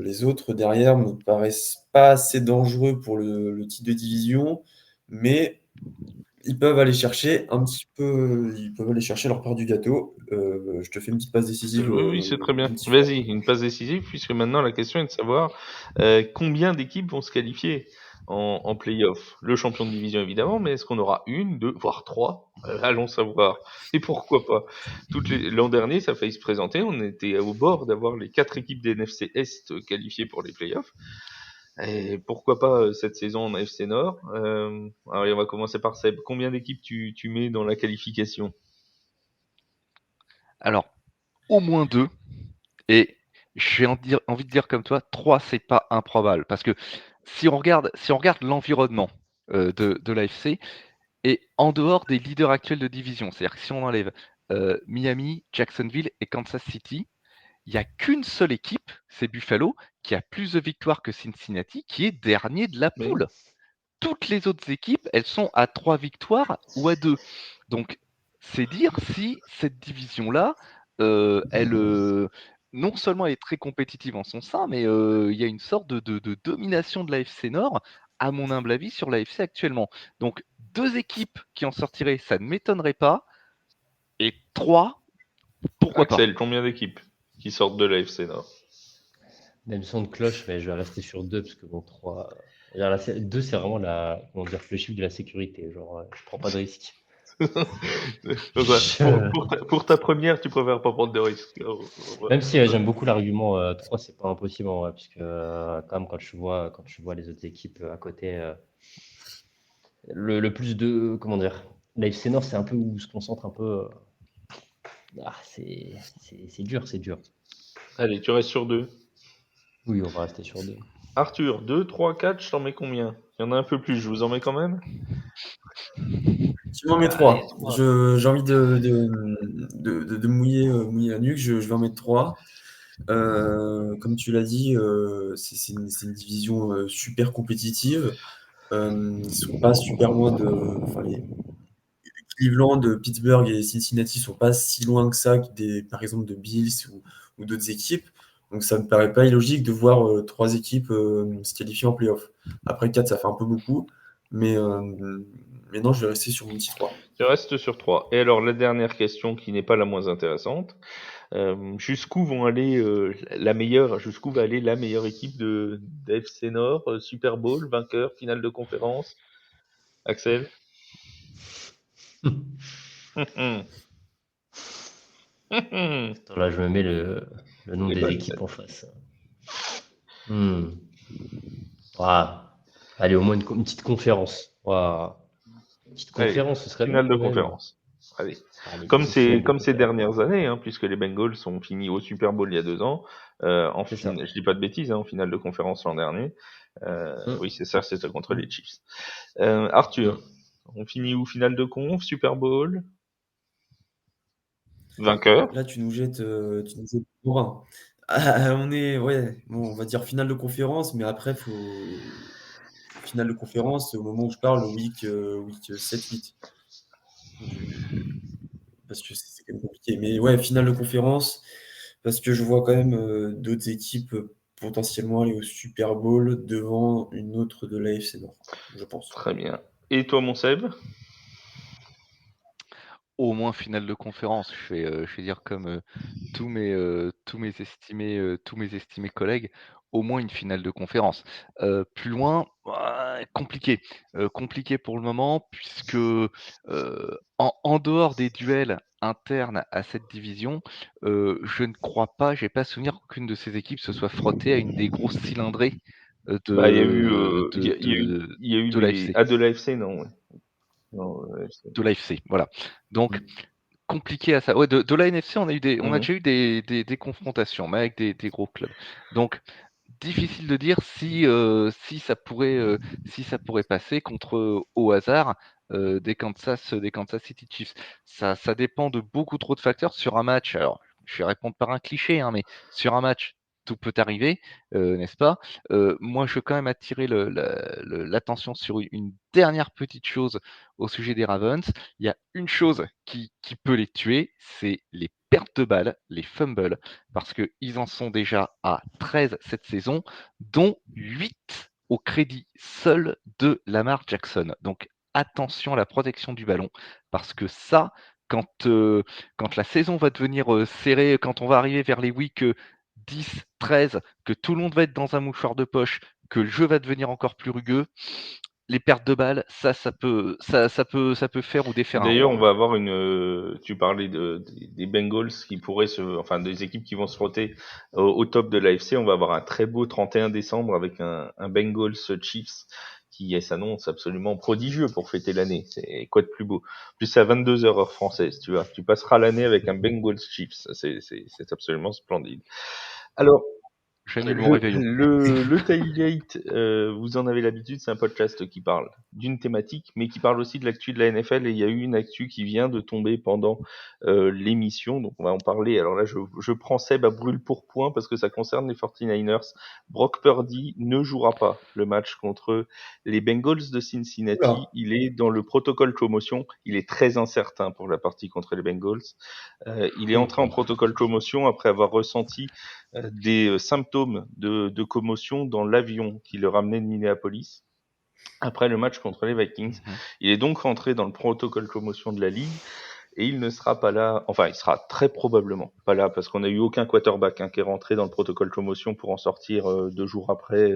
les autres derrière me paraissent pas assez dangereux pour le titre de division, mais ils peuvent aller chercher un petit peu, ils peuvent aller chercher leur part du gâteau. Je te fais une petite passe décisive. Oui, c'est très bien. un petit Vas-y, une passe décisive, puisque maintenant la question est de savoir combien d'équipes vont se qualifier en play-off. Le champion de division évidemment, mais est-ce qu'on aura une, deux, voire trois? Allons savoir. Et pourquoi pas? L'an dernier, ça a failli se présenter. On était au bord d'avoir les 4 équipes des NFC Est qualifiées pour les play-offs. Et pourquoi pas cette saison en AFC Nord? Alors, on va commencer par Seb. Combien d'équipes tu mets dans la qualification? Alors, au moins 2. Et j'ai envie de dire comme toi, 3, c'est pas improbable. Parce que si on regarde l'environnement de l'AFC, et en dehors des leaders actuels de division, c'est-à-dire que si on enlève Miami, Jacksonville et Kansas City, il n'y a qu'une seule équipe, c'est Buffalo, qui a plus de victoires que Cincinnati, qui est dernier de la Oui. poule. Toutes les autres équipes, elles sont à 3 victoires ou à 2. Donc, c'est dire si cette division-là, non seulement elle est très compétitive en son sein, mais il y a une sorte de domination de l'AFC Nord, à mon humble avis, sur l'AFC actuellement. Donc, 2 équipes qui en sortiraient, ça ne m'étonnerait pas. Et 3, pourquoi pas? Axel, combien d'équipes qui sortent de l'AFC Nord? Même son de cloche, mais je vais rester sur 2 parce que bon, 3. 2, c'est vraiment le chiffre de la sécurité. Genre, je prends pas de risque. Pour ta première, tu préfères pas prendre de risques. Même si j'aime beaucoup l'argument 3, c'est pas impossible en vrai, parce que quand même, quand tu vois les autres équipes à côté, le plus de. Comment dire? L'AFC Nord, c'est un peu où se concentre un peu. C'est dur, c'est dur. Allez, tu restes sur 2. Oui, on va rester sur 2. Arthur, 2, 3, 4, je t'en mets combien? Il y en a un peu plus, je vous en mets quand même? Tu m'en mets 3. J'ai envie de mouiller la nuque. Je vais en mettre 3. Comme tu l'as dit, c'est une division super compétitive. Ils sont pas super loin de. Enfin, Cleveland, Pittsburgh et Cincinnati sont pas si loin que ça, par exemple, de Bills ou d'autres équipes. Donc ça me paraît pas illogique de voir 3 équipes se qualifier en playoff. Après 4, ça fait un peu beaucoup. Mais non, je vais rester sur mon petit 3. Tu restes sur 3. Et alors, la dernière question, qui n'est pas la moins intéressante. Jusqu'où va aller la meilleure équipe d'AFC Nord, Super Bowl, vainqueur, finale de conférence? Axel? Attends, là, je me mets le nom Les des balles. équipes en face. Ouah. Allez, au moins une petite conférence. Ouah. Une petite Allez, conférence, ce serait bien finale de quand même. conférence. Allez. Allez, Comme petite finale de ces conférence. dernières années, hein, puisque les Bengals sont finis au Super Bowl il y a 2 ans, C'est ça. je dis pas de bêtises, hein, en finale de conférence l'an dernier. Hum, Oui, c'est ça, c'était contre les Chiefs. Arthur, on finit où? Finale de conf, Super Bowl, vainqueur? Là, tu nous jettes pour un. Ah, ouais, bon, on va dire finale de conférence, mais après, finale de conférence, au moment où je parle, week 7-8. Parce que c'est quand même compliqué. Mais ouais, finale de conférence, parce que je vois quand même d'autres équipes potentiellement aller au Super Bowl devant une autre de l'AFC Nord, je pense. Très bien. Et toi, mon Seb? Au moins finale de conférence. Je vais dire comme tous mes estimés collègues, au moins une finale de conférence. Plus loin, compliqué. Compliqué pour le moment, puisque en dehors des duels internes à cette division, je ne crois pas, j'ai pas souvenir qu'aucune de ces équipes se soit frottée à une des grosses cylindrées Bah, il y a eu, il y a eu de l'AFC. de l'AFC, non, ouais. Non, AFC. De l'AFC, voilà. Donc, compliqué à ça. Ouais, de la NFC, on a Mhm. déjà eu des confrontations, mais avec des gros clubs. Donc, difficile de dire si ça pourrait passer contre au hasard des Kansas City Chiefs. Ça dépend de beaucoup trop de facteurs sur un match. Alors, je vais répondre par un cliché, hein, mais sur un match, tout peut arriver, n'est-ce pas? Moi, je veux quand même attirer l'attention sur une dernière petite chose au sujet des Ravens. Il y a une chose qui peut les tuer, c'est les pertes de balles, les fumbles, parce qu'ils en sont déjà à 13 cette saison, dont 8 au crédit seul de Lamar Jackson. Donc attention à la protection du ballon, parce que ça, quand la saison va devenir serrée, quand on va arriver vers les week 10, 13, que tout le monde va être dans un mouchoir de poche, que le jeu va devenir encore plus rugueux, les pertes de balles, ça peut faire ou défaire un D'ailleurs, roi. on va avoir tu parlais des Bengals qui pourraient enfin, des équipes qui vont se frotter au top de l'AFC. On va avoir un très beau 31 décembre avec un Bengals Chiefs qui s'annonce absolument prodigieux pour fêter l'année. C'est quoi de plus beau? Plus c'est à 22h heure française, tu vois. Tu passeras l'année avec un Bengals Chiefs. C'est absolument splendide. Alors, J'annule mon réveillon. le Tailgate, vous en avez l'habitude, c'est un podcast qui parle d'une thématique, mais qui parle aussi de l'actu de la NFL. Et il y a eu une actu qui vient de tomber pendant l'émission, donc on va en parler. Alors là, je prends Seb à brûle pour point parce que ça concerne les 49ers. Brock Purdy ne jouera pas le match contre les Bengals de Cincinnati. Oula. Il est dans le protocole commotion. Il est très incertain pour la partie contre les Bengals. Il est entré en protocole commotion après avoir ressenti des symptômes de commotion dans l'avion qui le ramenait de Minneapolis après le match contre les Vikings. Il est donc rentré dans le protocole commotion de la ligue et il ne sera pas là, enfin il sera très probablement pas là parce qu'on n'a eu aucun quarterback qui est rentré dans le protocole commotion pour en sortir 2 jours après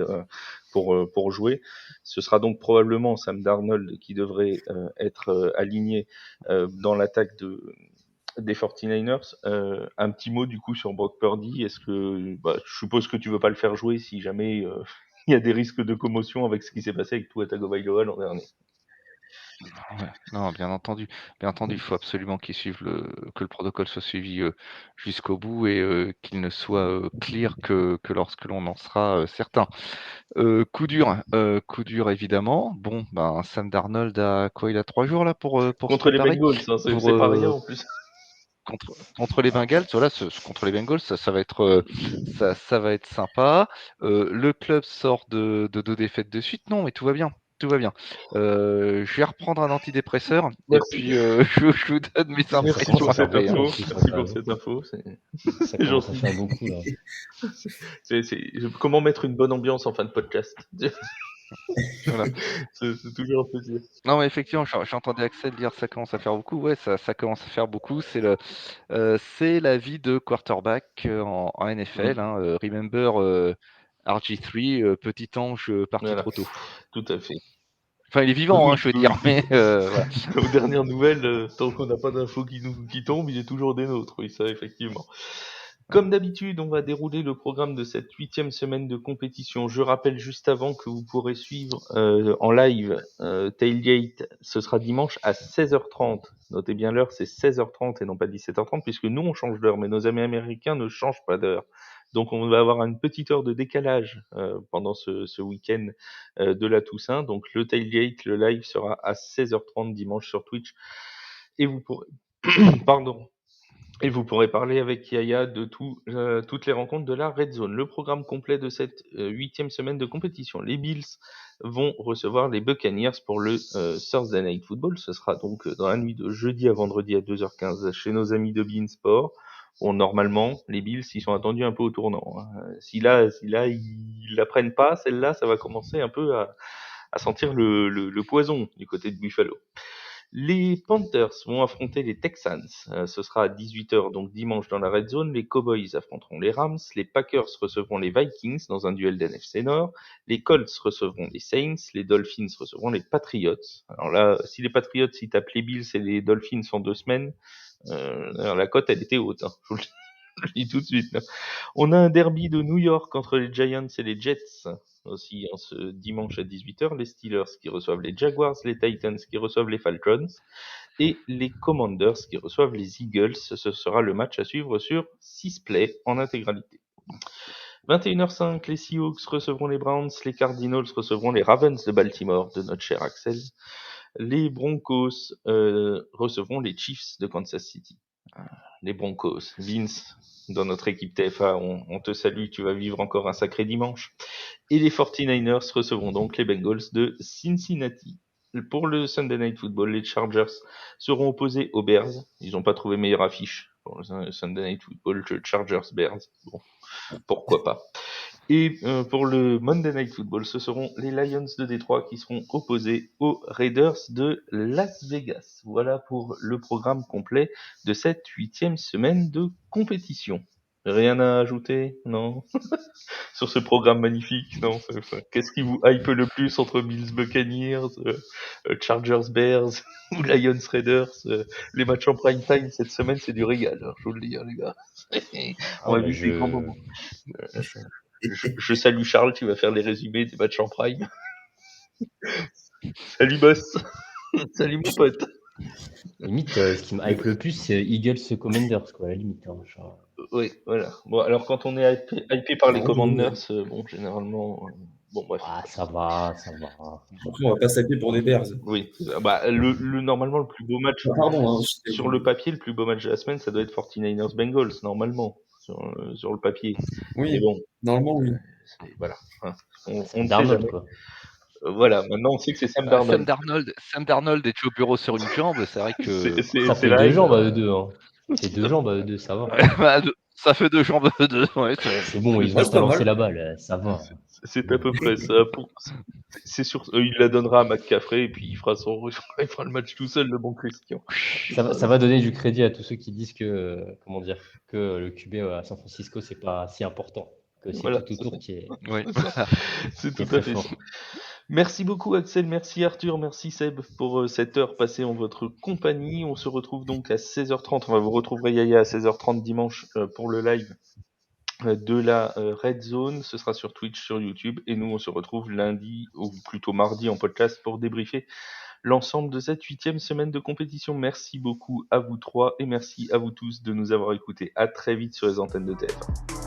pour jouer. Ce sera donc probablement Sam Darnold qui devrait être aligné dans l'attaque des 49ers. Un petit mot du coup sur Brock Purdy. Est-ce que, je suppose que tu veux pas le faire jouer si jamais il y a des risques de commotion avec ce qui s'est passé avec Tua Tagovailoa l'an dernier. Ouais, non, bien entendu, il faut absolument que le protocole soit suivi jusqu'au bout et qu'il ne soit clear que lorsque l'on en sera certain. Coup dur évidemment. Bon, Sam Darnold a quoi? Il a 3 jours là pour se Contre les préparer Bengals, hein, c'est pour pas rien en plus. contre les Bengals. Voilà, contre les Bengals, ça va être ça va être sympa. Le club sort de 2 défaites de suite. Non, mais tout va bien. Tout va bien. Je vais reprendre un antidépresseur Merci. et puis je vous donne mes Ça Merci impressions pour cette après, hein. info. hein. Merci pour cette info. Ça C'est commence à gentil. faire beaucoup là. Comment mettre une bonne ambiance en fin de podcast. Voilà. C'est toujours un plaisir. Non, mais effectivement, j'entendais Axel dire ça commence à faire beaucoup. Ouais, ça commence à faire beaucoup. C'est la vie de quarterback en NFL. Hein. Remember RG3, petit ange parti Voilà, trop tôt. tout à fait. Enfin, il est vivant, Oui, je veux oui, dire, oui. mais voilà. Aux dernières nouvelles, tant qu'on n'a pas d'infos qui tombent, il est toujours des nôtres, oui, ça, effectivement. Comme d'habitude, on va dérouler le programme de cette 8e semaine de compétition. Je rappelle juste avant que vous pourrez suivre en live Tailgate. Ce sera dimanche à 16h30. Notez bien l'heure, c'est 16h30 et non pas 17h30, puisque nous, on change d'heure, mais nos amis américains ne changent pas d'heure. Donc on va avoir une petite heure de décalage pendant ce week-end de la Toussaint. Donc le Tailgate, le live sera à 16h30 dimanche sur Twitch. Et vous pourrez... Pardon. Et vous pourrez parler avec Yaya de toutes les rencontres de la Red Zone. Le programme complet de cette 8e semaine de compétition. Les Bills vont recevoir les Buccaneers pour le Thursday Night Football. Ce sera donc dans la nuit de jeudi à vendredi à 2h15 chez nos amis de beIN Sport. Bon, normalement, les Bills, ils sont attendus un peu au tournant. Hein. Si là, ils la prennent pas, celle-là, ça va commencer un peu à sentir le poison du côté de Buffalo. Les Panthers vont affronter les Texans. Ce sera à 18h, donc dimanche dans la Red Zone. Les Cowboys affronteront les Rams. Les Packers recevront les Vikings dans un duel d'NFC Nord. Les Colts recevront les Saints. Les Dolphins recevront les Patriots. Alors là, si les Patriots ils tapent les Bills et les Dolphins en 2 semaines, alors la cote elle était haute. Hein. Je vous le dis tout de suite. Là. On a un derby de New York entre les Giants et les Jets. Aussi en ce dimanche à 18h, les Steelers qui reçoivent les Jaguars, les Titans qui reçoivent les Falcons et les Commanders qui reçoivent les Eagles. Ce sera le match à suivre sur 6play en intégralité. 21h05, les Seahawks recevront les Browns, les Cardinals recevront les Ravens de Baltimore de notre cher Axel. Les Broncos recevront les Chiefs de Kansas City. Les Broncos, Vince, dans notre équipe TFA, on te salue, tu vas vivre encore un sacré dimanche. Et les 49ers recevront donc les Bengals de Cincinnati. Pour le Sunday Night Football, les Chargers seront opposés aux Bears. Ils n'ont pas trouvé meilleure affiche pour le Sunday Night Football, Chargers-Bears. Bon, pourquoi pas. Et pour le Monday Night Football, ce seront les Lions de Détroit qui seront opposés aux Raiders de Las Vegas. Voilà pour le programme complet de cette 8e semaine de compétition. Rien à ajouter? Non? Sur ce programme magnifique? Non? Qu'est-ce qui vous hype le plus entre Bills Buccaneers, Chargers Bears ou Lions Raiders? Les matchs en prime time cette semaine, c'est du régal, hein, je vous le dis, hein, les gars. On Ah, va bah, vivre des grands moments. Je salue Charles qui va faire les résumés des matchs en prime. Salut boss. Salut mon pote. Limite, ce qui me hype le plus, c'est Eagles Commanders, quoi, à la limite. Hein, genre. Oui, voilà. Bon, alors quand on est hypé par les Non, Commanders, bon, généralement, bon, bref. Ah, ça va, ça va. Après, on va pas s'appeler pour des Bears. Oui, c'est ça. Bah, normalement, le plus beau match, Pardon, hein, sur le papier, le plus beau match de la semaine, ça doit être 49ers Bengals, normalement, sur le papier. Mais Oui, bon, normalement, oui. voilà. Hein. On C'est ne sait Darnold, jamais. quoi. Voilà, maintenant on sait que c'est Sam Sam Darnold. Darnold et Joe Burrow sur une jambe, c'est vrai que Ça C'est fait la 2 règle. jambes à eux deux. Hein. C'est 2 jambes à eux deux, ça va. Bah, ça fait 2 jambes de 2. Ouais, C'est bon, ils ont Ouais, juste c'est à pas lancer mal. la balle, ça va. C'est à peu près ça. C'est sûr, il la donnera à McCaffrey et puis il fera il fera le match tout seul, le bon Christian. Ça va donner du crédit à tous ceux qui disent que, comment dire, que le QB à San Francisco, c'est pas si important. Que c'est Voilà, tout autour qui est Oui. c'est qui est tout à très fait fort. ça. Merci beaucoup Axel, merci Arthur, merci Seb pour cette heure passée en votre compagnie. On se retrouve donc à 16h30. Enfin, vous retrouverez Yaya à 16h30 dimanche pour le live de la Red Zone. Ce sera sur Twitch, sur YouTube. Et nous, on se retrouve lundi, ou plutôt mardi en podcast pour débriefer l'ensemble de cette 8e semaine de compétition. Merci beaucoup à vous trois et merci à vous tous de nous avoir écoutés. À très vite sur les antennes de TF1.